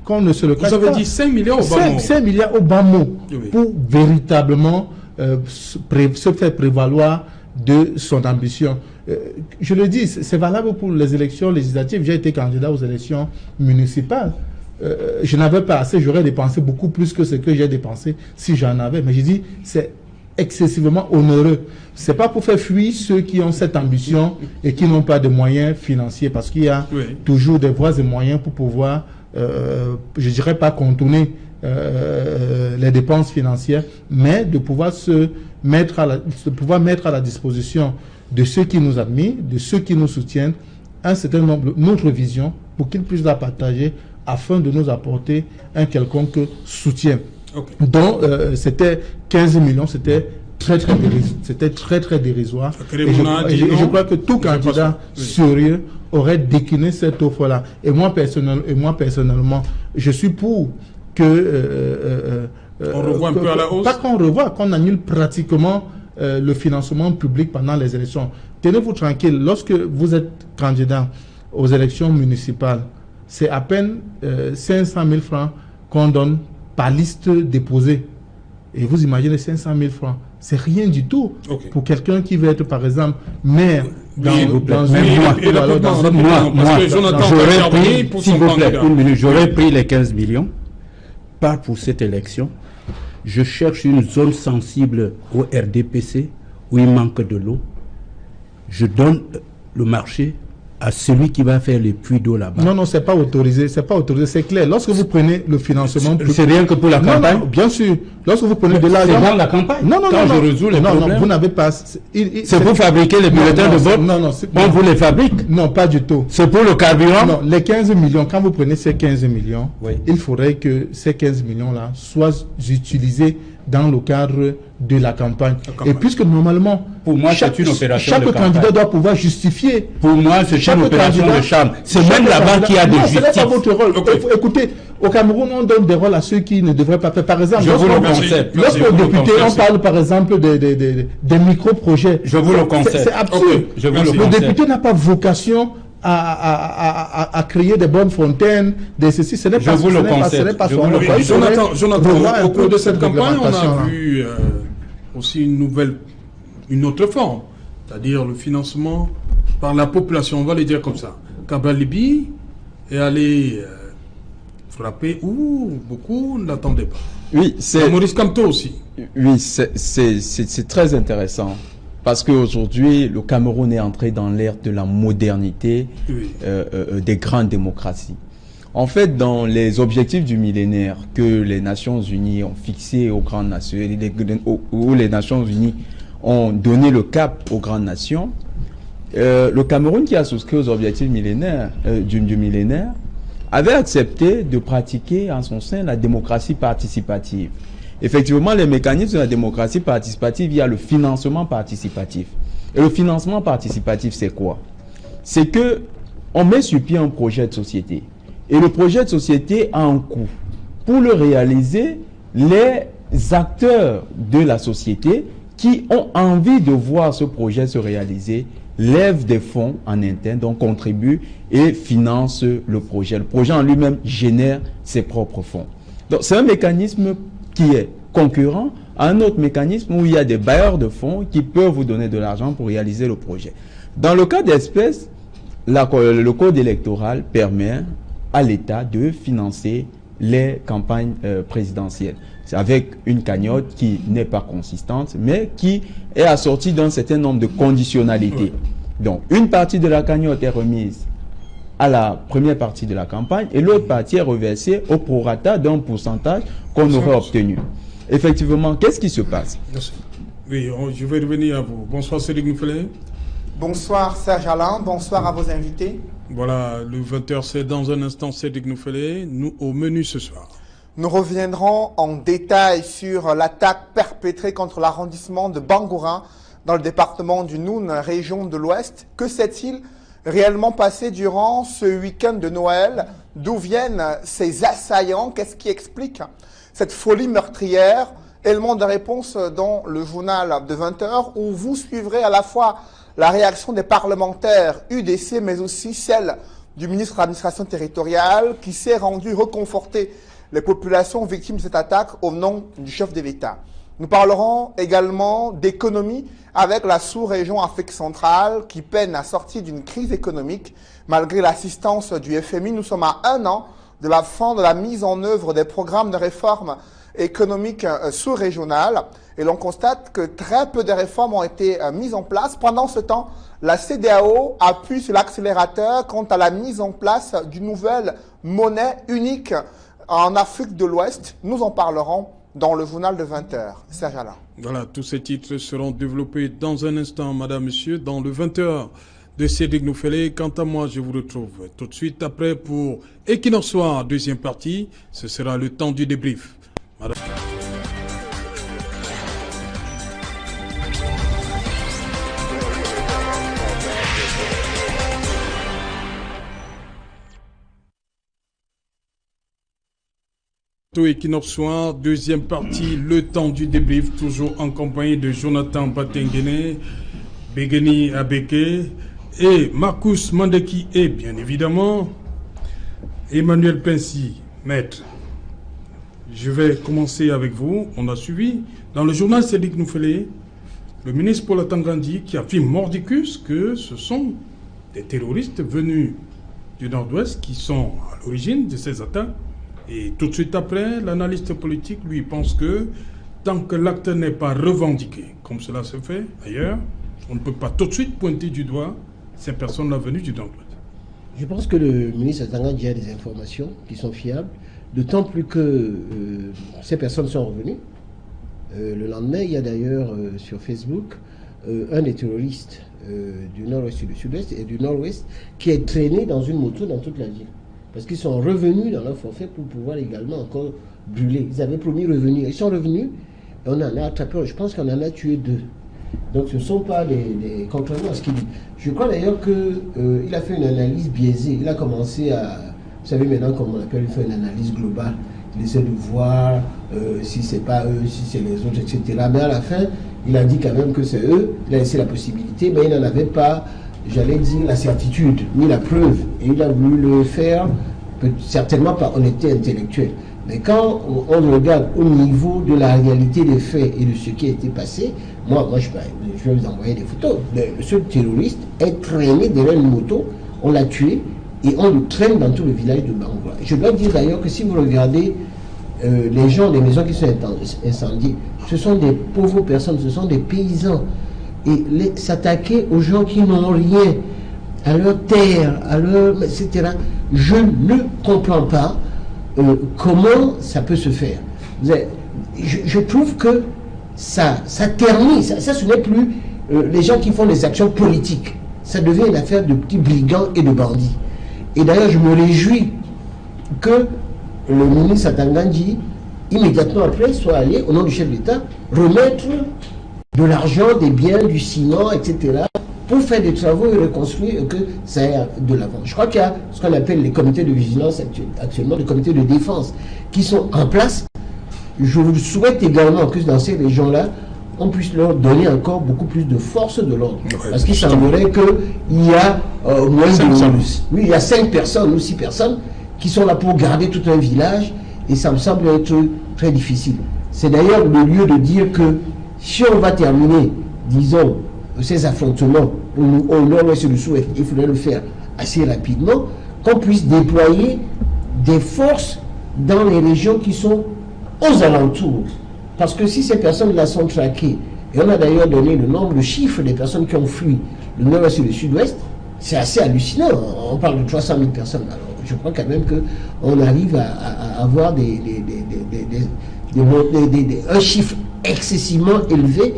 qu'on ne se le cache pas.
Vous avez dit 5 milliards au bas mot.
5 milliards au bas mot, pour véritablement se faire prévaloir de son ambition. Je le dis, c'est valable pour les élections législatives. J'ai été candidat aux élections municipales. Je n'avais pas assez, j'aurais dépensé beaucoup plus que ce que j'ai dépensé si j'en avais. Mais je dis, c'est excessivement onéreux. C'est pas pour faire fuir ceux qui ont cette ambition et qui n'ont pas de moyens financiers, parce qu'il y a toujours des voies et moyens pour pouvoir, je dirais pas contourner les dépenses financières, mais de pouvoir mettre à la disposition de ceux qui nous admirent, de ceux qui nous soutiennent, un certain nombre, notre vision, pour qu'ils puissent la partager afin de nous apporter un quelconque soutien. Donc, c'était 15 millions, c'était très très dérisoire. Et je crois que tout candidat sérieux aurait décliné cette offre-là. Et moi personnellement, je suis pour que
on revoit un peu à la hausse.
Pas qu'on revoit, qu'on annule pratiquement le financement public pendant les élections. Tenez-vous tranquille, lorsque vous êtes candidat aux élections municipales, c'est à peine 500 000 francs qu'on donne par liste déposée. Et vous imaginez 500 000 francs, c'est rien du tout pour quelqu'un qui veut être, par exemple, maire dans
j'aurais pris les 15 millions, pas pour cette élection. Je cherche une zone sensible au RDPC où il manque de l'eau. Je donne le marché à celui qui va faire les puits d'eau là-bas.
Non, c'est pas autorisé, c'est clair. Lorsque vous prenez le financement...
C'est rien que pour la campagne?
Non, bien sûr. Lorsque vous prenez de l'argent...
C'est dans la campagne?
Non,
je résous les problèmes.
Non, vous n'avez pas...
C'est pour fabriquer les bulletins de vote? Non. On vous les fabrique?
Non, pas du tout.
C'est pour le carburant?
Non, les 15 millions, quand vous prenez ces 15 millions, il faudrait que ces 15 millions-là soient utilisés dans le cadre de la campagne. Et puisque normalement,
pour moi, c'est une opération
chaque
de campagne.
candidat doit pouvoir justifier.
Pour moi, c'est une opération de charme. C'est même là-bas qu'il y a de justice.
Ce n'est pas votre rôle. Écoutez, au Cameroun, on donne des rôles à ceux qui ne devraient pas faire. Par exemple, lorsqu'aux députés, on parle par exemple des micro-projets.
Je vous le concède.
C'est absurde. Le député n'a pas vocation à créer des bonnes fontaines, des ceci, ce n'est pas son rôle.
Jonathan, au cours de cette campagne, on a vu aussi une autre forme, c'est-à-dire le financement par la population, on va le dire comme ça. Kabalibi est allé frapper où beaucoup n'attendaient pas.
Oui, c'est
Maurice Kamto aussi.
Oui, c'est très intéressant. Parce qu'aujourd'hui, le Cameroun est entré dans l'ère de la modernité, des grandes démocraties. En fait, dans les objectifs du millénaire que les Nations Unies ont fixés aux grandes nations, où les Nations Unies ont donné le cap aux grandes nations, le Cameroun, qui a souscrit aux objectifs millénaires, du millénaire, avait accepté de pratiquer en son sein la démocratie participative. Effectivement, les mécanismes de la démocratie participative, il y a le financement participatif. Et le financement participatif, c'est quoi? C'est que on met sur pied un projet de société. Et le projet de société a un coût. Pour le réaliser, les acteurs de la société qui ont envie de voir ce projet se réaliser lèvent des fonds en interne, donc contribuent et financent le projet. Le projet en lui-même génère ses propres fonds. Donc c'est un mécanisme qui est concurrent à un autre mécanisme où il y a des bailleurs de fonds qui peuvent vous donner de l'argent pour réaliser le projet. Dans le cas d'espèce, le code électoral permet à l'État de financer les campagnes présidentielles. C'est avec une cagnotte qui n'est pas consistante, mais qui est assortie d'un certain nombre de conditionnalités. Donc, une partie de la cagnotte est remise à la première partie de la campagne et l'autre partie est reversée au prorata d'un pourcentage qu'on aurait obtenu. Effectivement, qu'est-ce qui se passe?
Oui, je vais revenir à vous. Bonsoir Cédric Nouffelé.
Bonsoir Serge Alain, bonsoir à vos invités.
Voilà, le 20h, c'est dans un instant Cédric Nouffelé. Nous, au menu ce soir.
Nous reviendrons en détail sur l'attaque perpétrée contre l'arrondissement de Bangoura dans le département du Noun, région de l'Ouest. Que s'est-il réellement passé durant ce week-end de Noël? D'où viennent ces assaillants? Qu'est-ce qui explique cette folie meurtrière? Élément de réponse dans le journal de 20h où vous suivrez à la fois la réaction des parlementaires UDC mais aussi celle du ministre de l'administration territoriale qui s'est rendu reconforter les populations victimes de cette attaque au nom du chef de l'État. Nous parlerons également d'économie avec la sous-région Afrique centrale qui peine à sortir d'une crise économique malgré l'assistance du FMI. Nous sommes à 1 an de la fin de la mise en œuvre des programmes de réforme économique sous-régionale et l'on constate que très peu de réformes ont été mises en place. Pendant ce temps, la CEDEAO appuie sur l'accélérateur quant à la mise en place d'une nouvelle monnaie unique en Afrique de l'Ouest. Nous en parlerons dans le journal de 20h. Serge Alain.
Voilà, tous ces titres seront développés dans un instant, madame, monsieur, dans le 20h de Cédric Nouffelé. Quant à moi, je vous retrouve tout de suite après pour Equinoxe Soir, deuxième partie. Ce sera le temps du débrief. Madame. Equinoxe Soir, deuxième partie, le temps du débrief, toujours en compagnie de Jonathan Batengene, Begeni Abeke et Marcus Mandeki et bien évidemment Emmanuel Pincy, maître. Je vais commencer avec vous. On a suivi dans le journal Cédric Nouffelé le ministre Paul Atangandi qui affirme mordicus que ce sont des terroristes venus du nord-ouest qui sont à l'origine de ces attaques. Et tout de suite après, l'analyste politique, lui, pense que tant que l'acte n'est pas revendiqué, comme cela se fait ailleurs, on ne peut pas tout de suite pointer du doigt ces personnes-là venues du nord-ouest.
Je pense que le ministre Atangandi a des informations qui sont fiables, d'autant plus que ces personnes sont revenues. Le lendemain, il y a d'ailleurs sur Facebook un des terroristes du nord-ouest, du sud-ouest et du nord-ouest qui est traîné dans une moto dans toute la ville. Parce qu'ils sont revenus dans leur forfait pour pouvoir également encore brûler. Ils avaient promis revenir. Ils sont revenus Et on en a attrapé, je pense qu'on en a tué 2. Donc ce ne sont pas des contrairement à ce qu'il dit. Je crois d'ailleurs qu'il a fait une analyse biaisée. Il a commencé à, vous savez maintenant comment on appelle, il fait une analyse globale. Il essaie de voir si c'est pas eux, si c'est les autres, etc. Mais à la fin, il a dit quand même que c'est eux. Il a laissé la possibilité, mais il n'en avait pas, j'allais dire, la certitude, ni la preuve. Et il a voulu le faire, certainement par honnêteté intellectuelle. Mais quand on regarde au niveau de la réalité des faits et de ce qui a été passé, moi je vais vous envoyer des photos. Ce terroriste est traîné derrière une moto, on l'a tué et on le traîne dans tout le village de Bangoura. Je dois dire d'ailleurs que si vous regardez les gens, les maisons qui sont incendiées, ce sont des pauvres personnes, ce sont des paysans. Et s'attaquer aux gens qui n'ont rien, à leur terre, à leur, etc., je ne comprends pas comment ça peut se faire. Je trouve que ça ternit, ça ce n'est plus les gens qui font des actions politiques. Ça devient une affaire de petits brigands et de bandits. Et d'ailleurs, je me réjouis que le ministre Atangandji, immédiatement après, soit allé, au nom du chef d'État, remettre de l'argent, des biens, du ciment, etc., pour faire des travaux et reconstruire et que ça aille de l'avant. Je crois qu'il y a ce qu'on appelle les comités de vigilance actuellement, les comités de défense qui sont en place. Je vous souhaite également que dans ces régions-là, on puisse leur donner encore beaucoup plus de force de l'ordre. Ouais, parce qu'il semblerait qu'il y a moins de... Oui, il y a 5 personnes ou 6 personnes qui sont là pour garder tout un village et ça me semble être très difficile. C'est d'ailleurs le lieu de dire que si on va terminer, disons, ces affrontements au nord-ouest et du sud, il faudrait le faire assez rapidement, qu'on puisse déployer des forces dans les régions qui sont aux alentours. Parce que si ces personnes-là sont traquées, et on a d'ailleurs donné le nombre de chiffres des personnes qui ont fui le nord-ouest et le sud-ouest, c'est assez hallucinant. On parle de 300 000 personnes. Alors, je crois quand même qu'on arrive à avoir un chiffre excessivement élevé.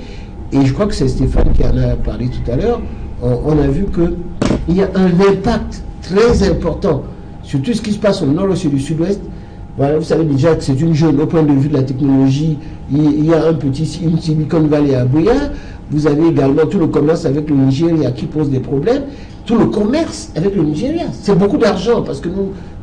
Et je crois que c'est Stéphane qui en a parlé tout à l'heure. On a vu qu'il y a un impact très important sur tout ce qui se passe au nord-ouest et du sud-ouest. Voilà, vous savez déjà que c'est une jeune, au point de vue de la technologie, il y a une Silicon Valley à Buea. Vous avez également tout le commerce avec le Nigeria qui pose des problèmes. Tout le commerce avec le Nigeria, c'est beaucoup d'argent parce que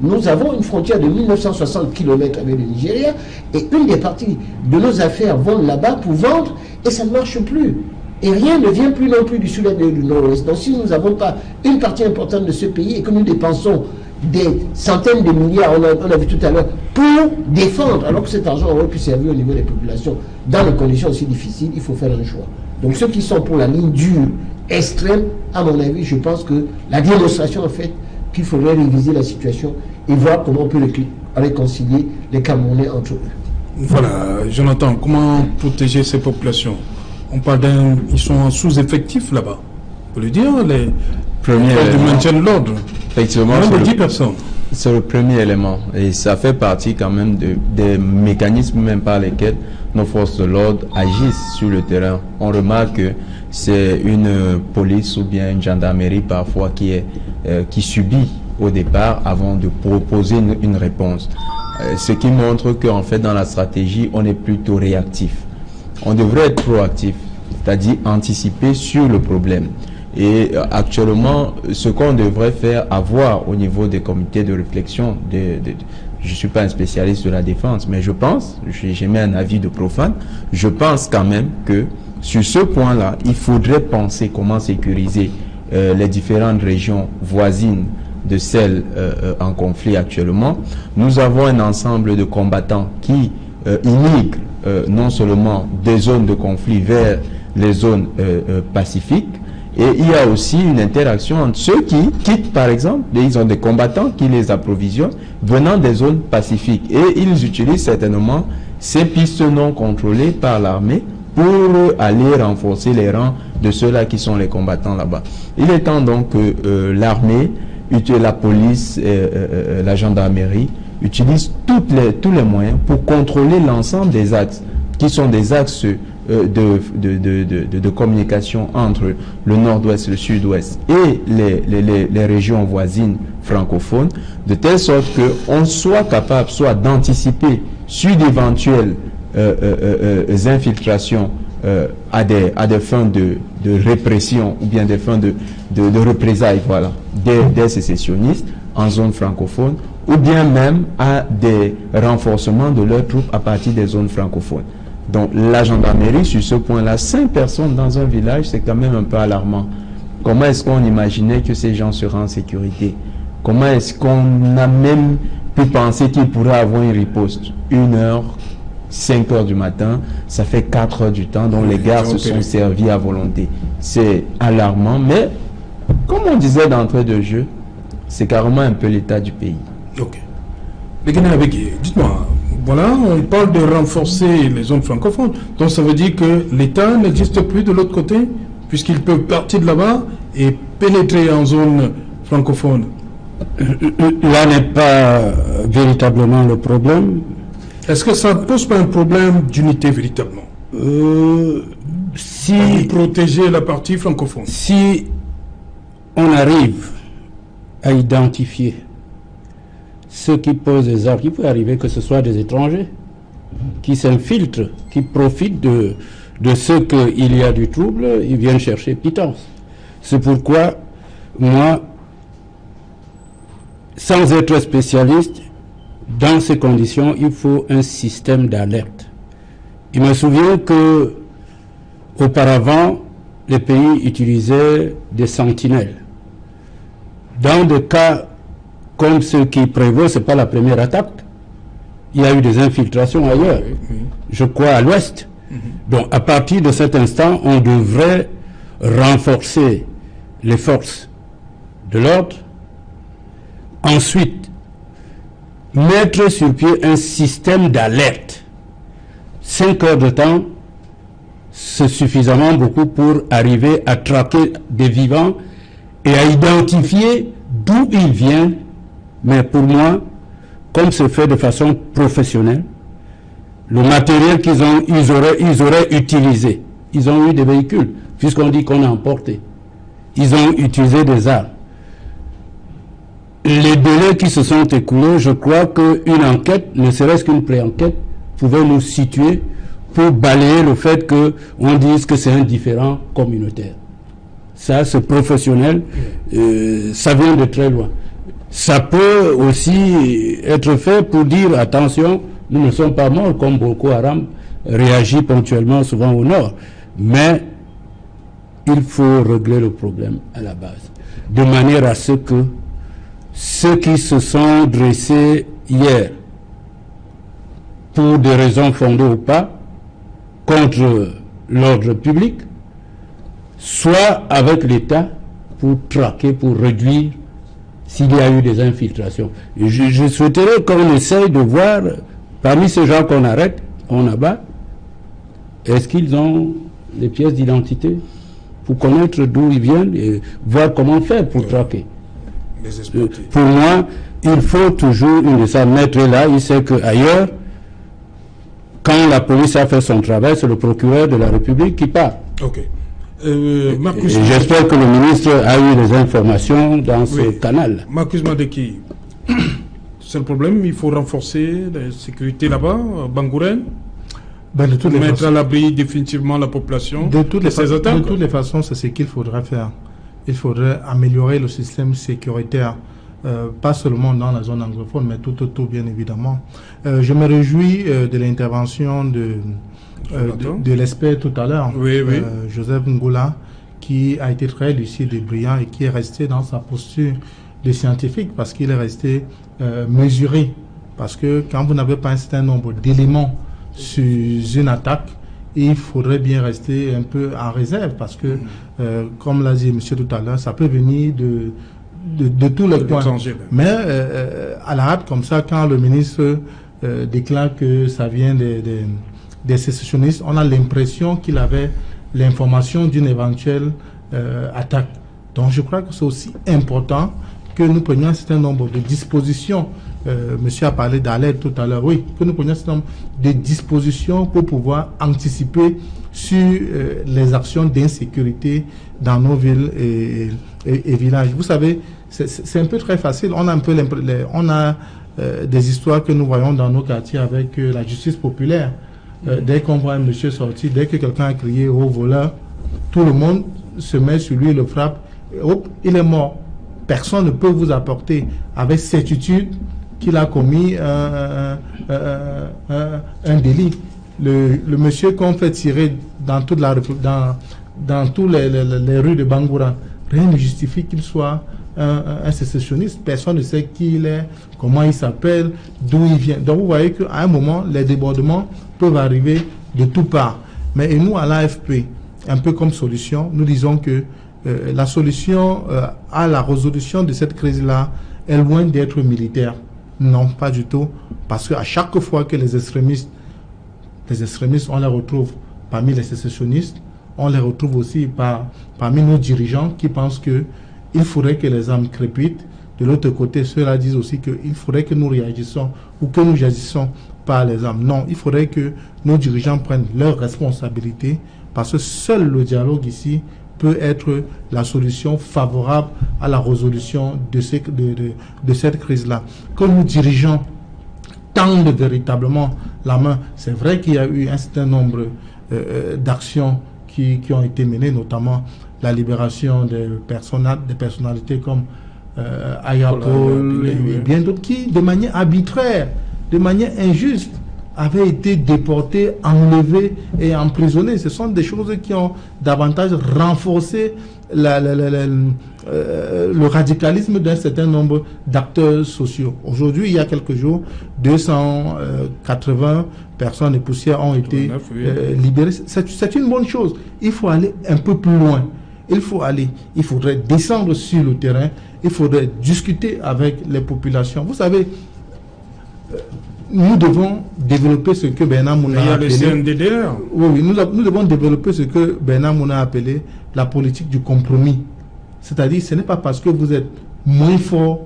nous avons une frontière de 1960 km avec le Nigeria et une des parties de nos affaires vont là-bas pour vendre et ça ne marche plus. Et rien ne vient plus non plus du sud-est et du nord-ouest. Donc si nous n'avons pas une partie importante de ce pays et que nous dépensons des centaines de milliards, on a vu tout à l'heure, pour défendre, alors que cet argent aurait pu servir au niveau des populations dans des conditions aussi difficiles, il faut faire un choix. Donc ceux qui sont pour la ligne dure, extrême, à mon avis, je pense que la démonstration en fait qu'il faudrait réviser la situation et voir comment on peut réconcilier les Camerounais entre eux.
Voilà, Jonathan, comment protéger ces populations? On parle ils sont en sous-effectif là-bas. On peut le dire, les de maintien de l'ordre.
Effectivement, c'est le premier élément. Et ça fait partie quand même des mécanismes même par lesquels nos forces de l'ordre agissent sur le terrain. On remarque que c'est une police ou bien une gendarmerie parfois qui subit au départ avant de proposer une réponse. Ce qui montre qu'en fait dans la stratégie, on est plutôt réactif. On devrait être proactif, c'est-à-dire anticiper sur le problème. Et actuellement, ce qu'on devrait faire, avoir au niveau des comités de réflexion, je ne suis pas un spécialiste de la défense, mais je pense, j'émets un avis de profane, je pense quand même que sur ce point-là, il faudrait penser comment sécuriser les différentes régions voisines de celles en conflit actuellement. Nous avons un ensemble de combattants qui immigrent non seulement des zones de conflit vers les zones pacifiques, et il y a aussi une interaction entre ceux qui quittent, par exemple, ils ont des combattants qui les approvisionnent venant des zones pacifiques. Et ils utilisent certainement ces pistes non contrôlées par l'armée pour aller renforcer les rangs de ceux-là qui sont les combattants là-bas. Il est temps donc que l'armée, la police, la gendarmerie utilisent tous les moyens pour contrôler l'ensemble des axes qui sont des axes de communication entre le nord-ouest, le sud-ouest et les régions voisines francophones, de telle sorte qu'on soit capable soit d'anticiper sur d'éventuelles infiltrations à des fins de répression ou bien des fins de représailles, voilà, des sécessionnistes en zone francophone, ou bien même à des renforcements de leurs troupes à partir des zones francophones. Donc la gendarmerie, sur ce point-là, 5 personnes dans un village, c'est quand même un peu alarmant. Comment est-ce qu'on imaginait que ces gens seraient en sécurité? Comment est-ce qu'on a même pu penser qu'ils pourraient avoir une riposte? 1 heure, 5 heures du matin, ça fait 4 heures du temps, donc les gars se sont servis à volonté. C'est alarmant, mais comme on disait d'entrée de jeu, c'est carrément un peu l'état du pays.
Ok. Mais dites-moi, voilà, on parle de renforcer les zones francophones, donc ça veut dire que l'État n'existe plus de l'autre côté, puisqu'il peut partir de là-bas et pénétrer en zone francophone.
Là n'est pas véritablement le problème.
Est-ce que ça ne pose pas un problème d'unité véritablement?
Si
protéger la partie francophone.
Si on arrive à identifier ceux qui posent des armes, il peut arriver que ce soit des étrangers qui s'infiltrent, qui profitent de ce qu'il y a du trouble, ils viennent chercher pitance. C'est pourquoi, moi, sans être spécialiste, dans ces conditions, il faut un système d'alerte. Il me souvient que auparavant, les pays utilisaient des sentinelles. Dans des cas comme ceux qui prévoient, ce n'est pas la première attaque. Il y a eu des infiltrations ailleurs, je crois à l'ouest. Donc à partir de cet instant, on devrait renforcer les forces de l'ordre. Ensuite, mettre sur pied un système d'alerte. 5 heures de temps, c'est suffisamment beaucoup pour arriver à traquer des vivants et à identifier d'où ils viennent. Mais pour moi, comme c'est fait de façon professionnelle, le matériel ils auraient utilisé, ils ont eu des véhicules, puisqu'on dit qu'on a emporté. Ils ont utilisé des armes. Les délais qui se sont écoulés, je crois qu'une enquête, ne serait-ce qu'une pré-enquête, pouvait nous situer pour balayer le fait qu'on dise que c'est un différend communautaire. Ça, c'est professionnel, ça vient de très loin. Ça peut aussi être fait pour dire, attention, nous ne sommes pas morts, comme Boko Haram réagit ponctuellement souvent au nord. Mais il faut régler le problème à la base, de manière à ce que ceux qui se sont dressés hier, pour des raisons fondées ou pas, contre l'ordre public, soient avec l'État pour traquer, pour réduire s'il y a eu des infiltrations. Et je souhaiterais qu'on essaye de voir, parmi ces gens qu'on arrête, on abat, est-ce qu'ils ont les pièces d'identité pour connaître d'où ils viennent et voir comment faire pour traquer. Pour moi, il faut toujours une de ça mettre là, il sait qu'ailleurs, quand la police a fait son travail, c'est le procureur de la République qui part.
Ok. Marcus,
j'espère que le ministre a eu des informations dans ce canal.
Marcus Madeki, c'est le problème, il faut renforcer la sécurité là-bas, à Bangourène, mettre à l'abri définitivement la population
de toutes les façons, c'est ce qu'il faudra faire. Il faudrait améliorer le système sécuritaire, pas seulement dans la zone anglophone, mais tout autour, bien évidemment. Je me réjouis de l'intervention de l'expert tout à l'heure, Joseph Ngoula, qui a été très lucide et brillant et qui est resté dans sa posture de scientifique parce qu'il est resté mesuré. Parce que quand vous n'avez pas un certain nombre d'éléments sur une attaque, il faudrait bien rester un peu en réserve parce que, comme l'a dit monsieur tout à l'heure, ça peut venir de tous les coins. Mais à la hâte, comme ça, quand le ministre déclare que ça vient des sécessionnistes, on a l'impression qu'il avait l'information d'une éventuelle attaque. Donc je crois que c'est aussi important que nous prenions un certain nombre de dispositions. Monsieur a parlé d'alerte tout à l'heure, oui, que nous prenions un certain nombre de dispositions pour pouvoir anticiper sur les actions d'insécurité dans nos villes et villages. Vous savez, c'est un peu très facile. On a un peu des histoires que nous voyons dans nos quartiers avec la justice populaire. dès qu'on voit un monsieur sortir, dès que quelqu'un a crié au voleur, tout le monde se met sur lui, le frappe, et hop, il est mort. Personne ne peut vous apporter avec certitude qu'il a commis un délit. Le monsieur qu'on fait tirer dans toutes les rues de Bangoura, rien ne justifie qu'il soit un sécessionniste. Personne ne sait qui il est, comment il s'appelle, d'où il vient. Donc vous voyez qu'à un moment, les débordements peuvent arriver de toutes parts. Mais nous, à l'AFP, un peu comme solution, nous disons que la solution à la résolution de cette crise-là est loin d'être militaire. Non, pas du tout. Parce qu'à chaque fois que les extrémistes, on les retrouve parmi les sécessionnistes, on les retrouve aussi parmi nos dirigeants qui pensent qu'il faudrait que les âmes crépitent. De l'autre côté, ceux-là disent aussi qu'il faudrait que nous réagissons ou que nous agissons par les âmes. Non, il faudrait que nos dirigeants prennent leurs responsabilités parce que seul le dialogue ici peut être la solution favorable à la résolution de cette crise-là. Que nos dirigeants tendent véritablement la main. C'est vrai qu'il y a eu un certain nombre d'actions qui ont été menées, notamment la libération des personnalités comme Ayapol et bien d'autres qui, de manière arbitraire, de manière injuste, avaient été déportés, enlevés et emprisonnés. Ce sont des choses qui ont davantage renforcé le radicalisme d'un certain nombre d'acteurs sociaux. Aujourd'hui, il y a quelques jours, 280 personnes et poussières ont été libérées. C'est une bonne chose. Il faut aller un peu plus loin. Il faudrait descendre sur le terrain, il faudrait discuter avec les populations. Vous savez, nous devons développer ce que Bernard Mouna a appelé...
Il y a le CNDDR.
Oui, nous devons développer ce que Bernard Mouna a appelé la politique du compromis. C'est-à-dire, ce n'est pas parce que vous êtes moins fort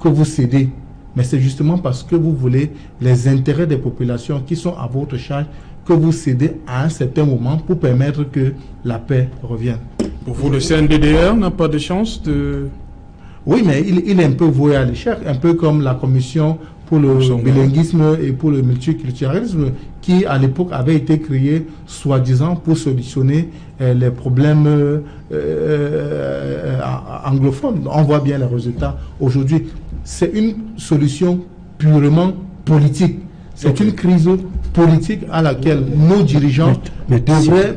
que vous cédez, mais c'est justement parce que vous voulez les intérêts des populations qui sont à votre charge que vous cédez à un certain moment pour permettre que la paix revienne.
Pour vous, le CNDDR n'a pas de chance de...
Oui, mais il est un peu voué à l'échec, un peu comme la commission pour le bilinguisme et pour le multiculturalisme, qui à l'époque avait été créée soi-disant pour solutionner les problèmes anglophones. On voit bien les résultats aujourd'hui. C'est une solution purement politique. C'est une crise politique à laquelle nos dirigeants devraient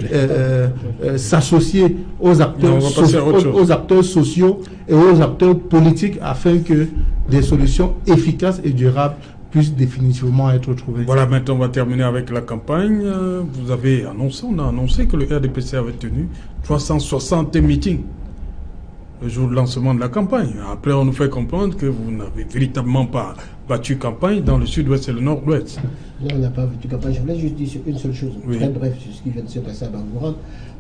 s'associer aux acteurs sociaux et aux acteurs politiques afin que des solutions efficaces et durables puissent définitivement être trouvées.
Voilà, maintenant on va terminer avec la campagne. Vous avez annoncé, on a annoncé que le RDPC avait tenu 360 meetings le jour du lancement de la campagne. Après, on nous fait comprendre que vous n'avez véritablement pas battu campagne dans le sud-ouest et le nord-ouest.
Non, on n'a pas battu campagne. Je voulais juste dire une seule chose, très bref, sur ce qui vient de se passer à Bangoura.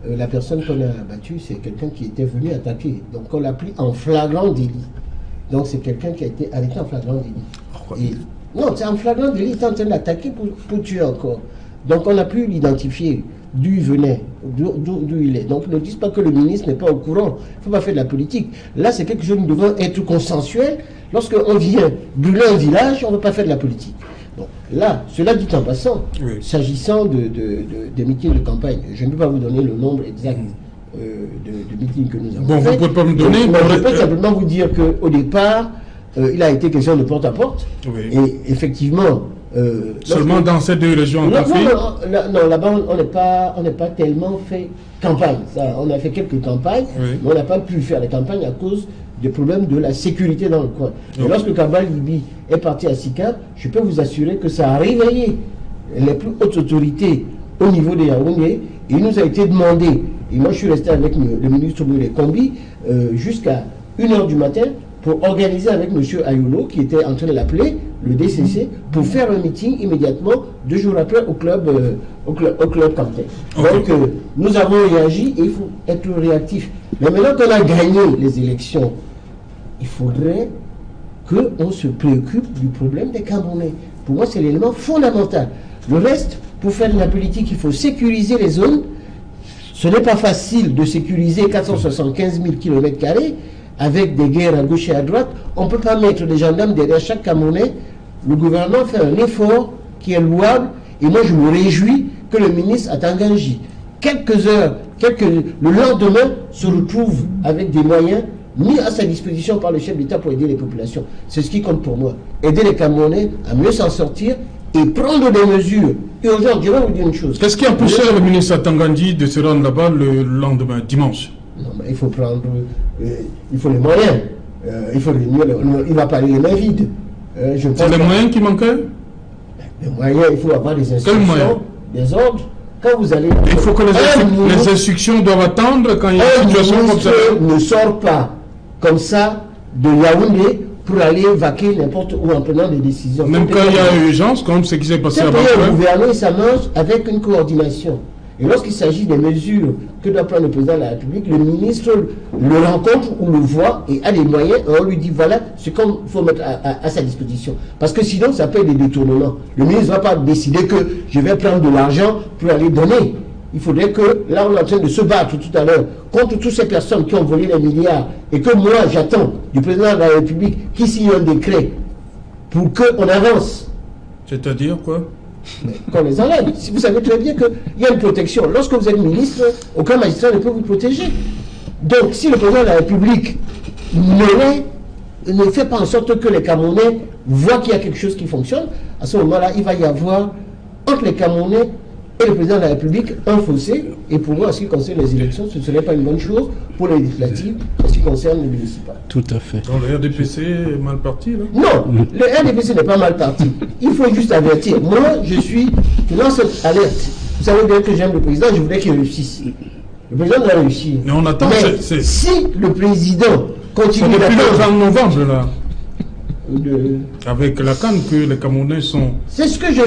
La personne qu'on a battue, c'est quelqu'un qui était venu attaquer. Donc, on l'a pris en flagrant délit. Donc, c'est quelqu'un qui a été arrêté en flagrant délit. Non, c'est en flagrant délit, il est en train d'attaquer pour tuer encore. Donc, on a pu l'identifier. D'où il venait, d'où il est. Donc ne dites pas que le ministre n'est pas au courant. Il ne faut pas faire de la politique. Là, c'est quelque chose qui doit être consensuel. Lorsqu'on vient brûler un village, on ne veut pas faire de la politique. Donc là, cela dit en passant, s'agissant des meetings de campagne, je ne peux pas vous donner le nombre exact de meetings que nous avons fait.
Vous ne pouvez pas me donner...
Je peux simplement vous dire qu'au départ, il a été question de porte-à-porte. Et effectivement...
seulement dans ces deux régions en conflit?
Non, là-bas, on n'est pas tellement fait campagne. Ça, on a fait quelques campagnes, mais on n'a pas pu faire les campagnes à cause des problèmes de la sécurité dans le coin. Et lorsque Kabal Libi est parti à Sika, je peux vous assurer que ça a réveillé les plus hautes autorités au niveau des Yaoundé. Il nous a été demandé, et moi je suis resté avec le ministre Moulé Kombi jusqu'à 1h du matin pour organiser avec M. Ayolo, qui était en train de l'appeler, le DCC, pour faire un meeting immédiatement, 2 jours après, au club Camptec. Donc, nous avons réagi et il faut être réactif. Mais maintenant qu'on a gagné les élections, il faudrait qu'on se préoccupe du problème des Camerounais. Pour moi, c'est l'élément fondamental. Le reste, pour faire de la politique, il faut sécuriser les zones. Ce n'est pas facile de sécuriser 475 000 km² avec des guerres à gauche et à droite. On ne peut pas mettre des gendarmes derrière chaque Camerounais. Le gouvernement fait un effort qui est louable. Et moi, je me réjouis que le ministre à Tanganji, quelques heures, le lendemain, se retrouve avec des moyens mis à sa disposition par le chef d'État pour aider les populations. C'est ce qui compte pour moi. Aider les Camerounais à mieux s'en sortir et prendre des mesures. Et aujourd'hui, je vais vous dire une chose.
Qu'est-ce qui a poussé le ministre Atangandi de se rendre là-bas le lendemain, dimanche?
Non, mais il faut prendre... il faut les moyens. Il ne va pas aller les mains vides.
C'est les moyens qui manquaient?
Les moyens, il faut avoir des instructions, des ordres. Quand vous allez...
Il faut que les instructions doivent attendre quand il y a une situation comme ça.
Ne sort pas comme ça de Yaoundé pour aller vaquer n'importe où en prenant des décisions.
Même quand il y a urgence, comme ce qui s'est passé avant.
Le gouvernement, ça marche avec une coordination. Et lorsqu'il s'agit des mesures que doit prendre le président de la République, le ministre le rencontre ou le voit et a des moyens, et on lui dit voilà ce qu'il faut mettre à sa disposition. Parce que sinon, ça peut être des détournements. Le ministre ne va pas décider que je vais prendre de l'argent pour aller donner. Il faudrait que, là on est en train de se battre tout à l'heure, contre toutes ces personnes qui ont volé les milliards, et que moi j'attends du président de la République qu'il signe un décret pour qu'on avance.
C'est-à-dire quoi?
Qu'on les enlève. Vous savez très bien qu'il y a une protection. Lorsque vous êtes ministre, aucun magistrat ne peut vous protéger. Donc, si le président de la République ne fait pas en sorte que les Camerounais voient qu'il y a quelque chose qui fonctionne, à ce moment-là, il va y avoir entre les Camerounais et le président de la République un fossé. Et pour moi, en ce qui concerne les élections, ce ne serait pas une bonne chose pour les législatives, en ce qui concerne les municipales.
Tout à fait.
Donc le RDPC est mal parti, là?
Non, le RDPC n'est pas mal parti. Il faut juste avertir. Moi, je lance cette alerte. Vous savez bien que j'aime le président, je voudrais qu'il réussisse. Le président doit réussir.
Mais on attend.
Mais si le président continue
depuis
d'attendre...
le 30 novembre, là. Avec la canne que les Camerounais sont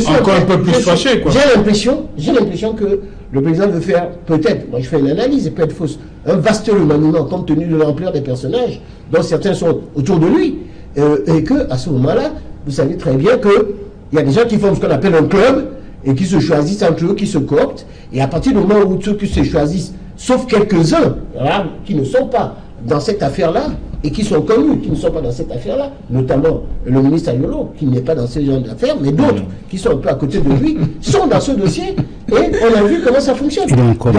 encore un peu plus fâchés, quoi.
J'ai l'impression que le président veut faire, peut-être, moi je fais une analyse, et peut être fausse, un vaste remaniement compte tenu de l'ampleur des personnages, dont certains sont autour de lui, et que à ce moment-là, vous savez très bien qu'il y a des gens qui font ce qu'on appelle un club, et qui se choisissent entre eux, qui se cooptent, et à partir du moment où ceux qui se choisissent, sauf quelques-uns, qui ne sont pas dans cette affaire-là, et qui sont connus, qui ne sont pas dans cette affaire-là, notamment le ministre Ayolo, qui n'est pas dans ce genre d'affaires, mais d'autres qui sont un peu à côté de lui, sont dans ce dossier, et on a vu comment ça fonctionne. Donc, à ce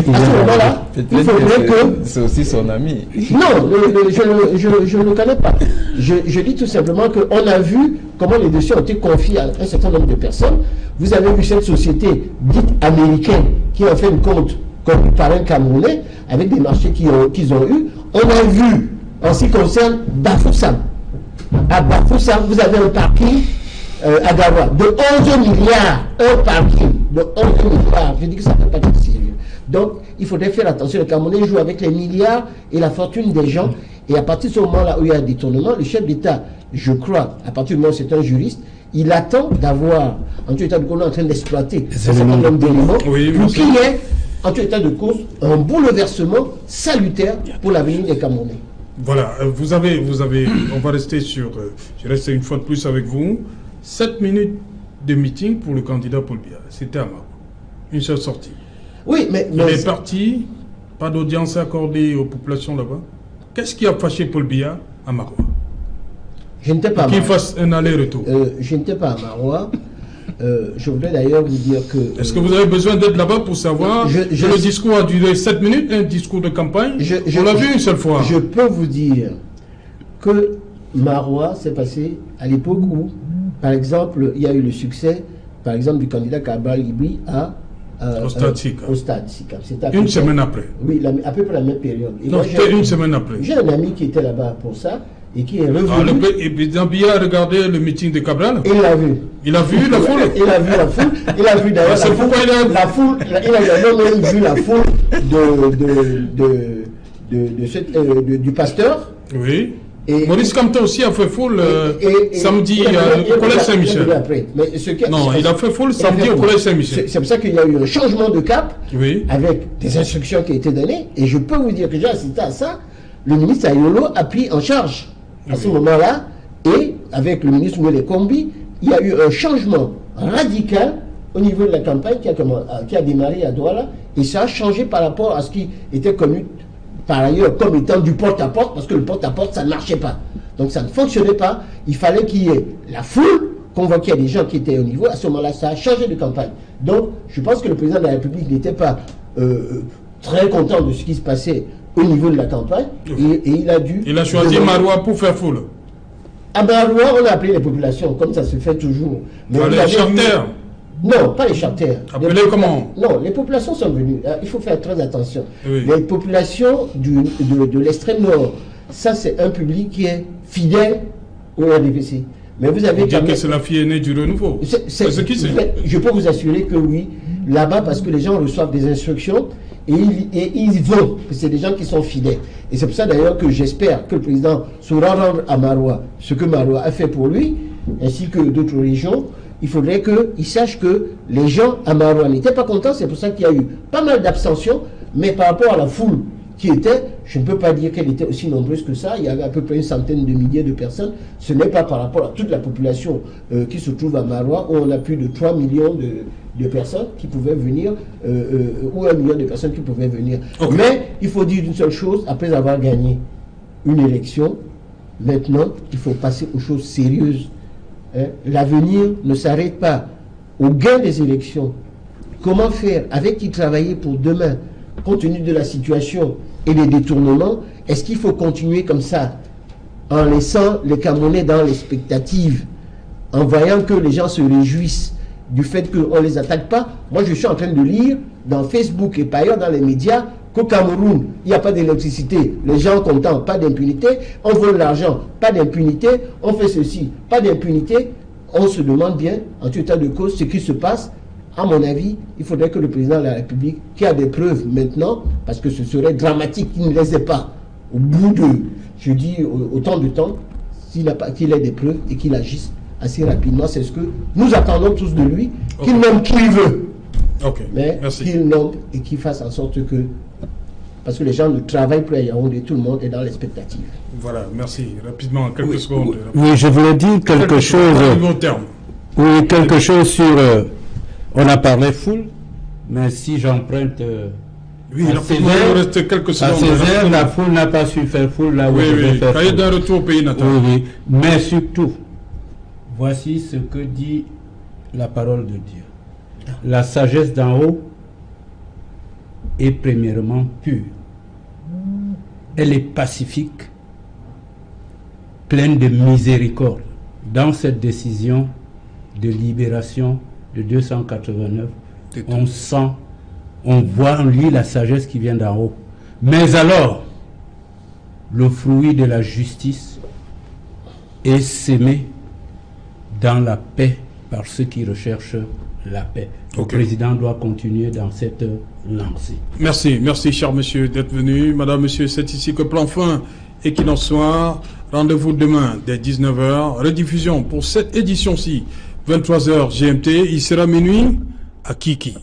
moment-là, il faudrait que...
C'est aussi son ami.
Non, je ne le connais pas. Je dis tout simplement qu'on a vu comment les dossiers ont été confiés à un certain nombre de personnes. Vous avez vu cette société dite américaine qui a fait une compte comme par un Camerounais, avec des marchés qu'ils ont eu. On a vu, en ce qui concerne Bafoussam. À Bafoussam, vous avez un parking à Gawa de 11 milliards. Un parking de 11 milliards. Je dis que ça ne peut pas être sérieux. Donc, il faudrait faire attention. Le Camerounais joue avec les milliards et la fortune des gens. Et à partir de ce moment-là où il y a un détournement, le chef d'État, je crois, à partir du moment où c'est un juriste, il attend d'avoir, en tout état de cause, en train d'exploiter un certain nombre d'éléments pour qu'il y ait, en tout état de cause, un bouleversement salutaire pour l'avenir des Camerounais.
Voilà, vous avez, on va rester sur, je reste une fois de plus avec vous, 7 minutes de meeting pour le candidat Paul Biya. C'était à Maroua. Une seule sortie.
Oui, mais
il est parti, pas d'audience accordée aux populations là-bas. Qu'est-ce qui a fâché Paul Biya à Maroua?
Je n'étais pas à Maroua.
Qu'il fasse un aller-retour.
Je n'étais pas à Maroua. Je voudrais d'ailleurs vous dire que...
Est-ce que vous avez besoin d'être là-bas pour savoir que le discours a duré 7 minutes, un discours de campagne? On l'a vu une seule fois.
Je peux vous dire que Maroua s'est passé à l'époque où, par exemple, il y a eu le succès, par exemple, du candidat Kabal Libri
au Stade Sika. Une semaine après.
Oui, à peu près la même période.
Et non, c'était une semaine après.
J'ai un ami qui était là-bas pour ça et qui est revenu.
Et président Biya a regardé le meeting de Cabral.
Il l'a vu.
Il a vu la foule.
Il a vu la foule. Il a vu d'ailleurs
la
foule. Il a même vu la foule du pasteur.
Oui. Et Maurice Kamto aussi a fait foule samedi au Collège Saint-Michel. Non, il a fait foule samedi au Collège Saint-Michel.
C'est pour ça qu'il y a eu un changement de cap
oui.
avec des instructions qui ont été données. Et je peux vous dire que j'ai assisté à ça. Le ministre Ayolo a pris en charge à ce moment-là. Et avec le ministre Mwele Kombi, il y a eu un changement radical au niveau de la campagne qui a démarré à Douala. Et ça a changé par rapport à ce qui était connu par ailleurs comme étant du porte-à-porte, parce que le porte-à-porte, ça ne marchait pas. Donc ça ne fonctionnait pas. Il fallait qu'il y ait la foule qu'on voit qu'il y a des gens qui étaient au niveau, à ce moment-là, ça a changé de campagne. Donc, je pense que le président de la République n'était pas très content de ce qui se passait au niveau de la campagne, et il a dû...
Il a choisi Maroua pour faire foule.
À Maroua, on a appelé les populations, comme ça se fait toujours. Mais
les charters.
Non, pas les charters.
Appelez comment?
Non, les populations sont venues. Il faut faire très attention.
Oui.
Les populations de l'extrême nord, ça c'est un public qui est fidèle au RDPC. Mais vous avez...
dire que c'est la fille aînée du renouveau. C'est qui c'est?
Je peux vous assurer que oui, là-bas, parce que les gens reçoivent des instructions et ils vont. C'est des gens qui sont fidèles. Et c'est pour ça d'ailleurs que j'espère que le président saura rendre à Maroua ce que Maroua a fait pour lui, ainsi que d'autres régions. Il faudrait qu'il sache que les gens à Maroua n'étaient pas contents. C'est pour ça qu'il y a eu pas mal d'abstention. Mais par rapport à la foule qui était, je ne peux pas dire qu'elle était aussi nombreuse que ça. Il y avait à peu près une centaine de milliers de personnes. Ce n'est pas par rapport à toute la population qui se trouve à Maroua, où on a plus de 3 millions de personnes qui pouvaient venir, ou 1 million de personnes qui pouvaient venir. Okay. Mais il faut dire une seule chose, après avoir gagné une élection, maintenant, il faut passer aux choses sérieuses. L'avenir ne s'arrête pas au gain des élections. Comment faire? Avec qui travailler pour demain, compte tenu de la situation et des détournements? Est-ce qu'il faut continuer comme ça, en laissant les Camerounais dans l'expectative, en voyant que les gens se réjouissent du fait qu'on ne les attaque pas? Moi, je suis en train de lire dans Facebook et par ailleurs dans les médias qu'au Cameroun, il n'y a pas d'électricité, les gens contents, pas d'impunité, on vole l'argent, pas d'impunité, on fait ceci, pas d'impunité. On se demande bien, en tout état de cause, ce qui se passe. À mon avis, il faudrait que le président de la République, qui a des preuves maintenant, parce que ce serait dramatique qu'il ne les ait pas, au bout de, je dis, autant de temps, qu'il ait des preuves et qu'il agisse assez rapidement. C'est ce que nous attendons tous de lui, qu'il nomme qui il veut. Mais qu'il nomme et qu'il fasse en sorte que... Parce que les gens ne travaillent plus à Yaoundé, tout le monde est dans l'expectative.
Voilà, merci. Rapidement, quelques secondes.
Oui, je voulais dire quelque chose. Oui, quelque chose sur... on a parlé foule, mais si j'emprunte...
oui, il reste quelques secondes.
À Césaire, la foule n'a pas su faire foule là où elle devait faire foule.
D'un retour au pays natal.
Oui. Mais surtout, voici ce que dit la parole de Dieu. La sagesse d'en haut est premièrement pure. Elle est pacifique, pleine de miséricorde. Dans cette décision de libération de 289, on sent, on voit en lui la sagesse qui vient d'en haut. Mais alors, le fruit de la justice est sémé dans la paix par ceux qui recherchent la paix. Le président doit continuer dans cette lancée.
Merci cher monsieur d'être venu. Madame, monsieur, c'est ici que prend fin Equinox Soir. Rendez-vous demain dès 19h. Rediffusion pour cette édition-ci, 23h GMT. Il sera minuit à Kiki.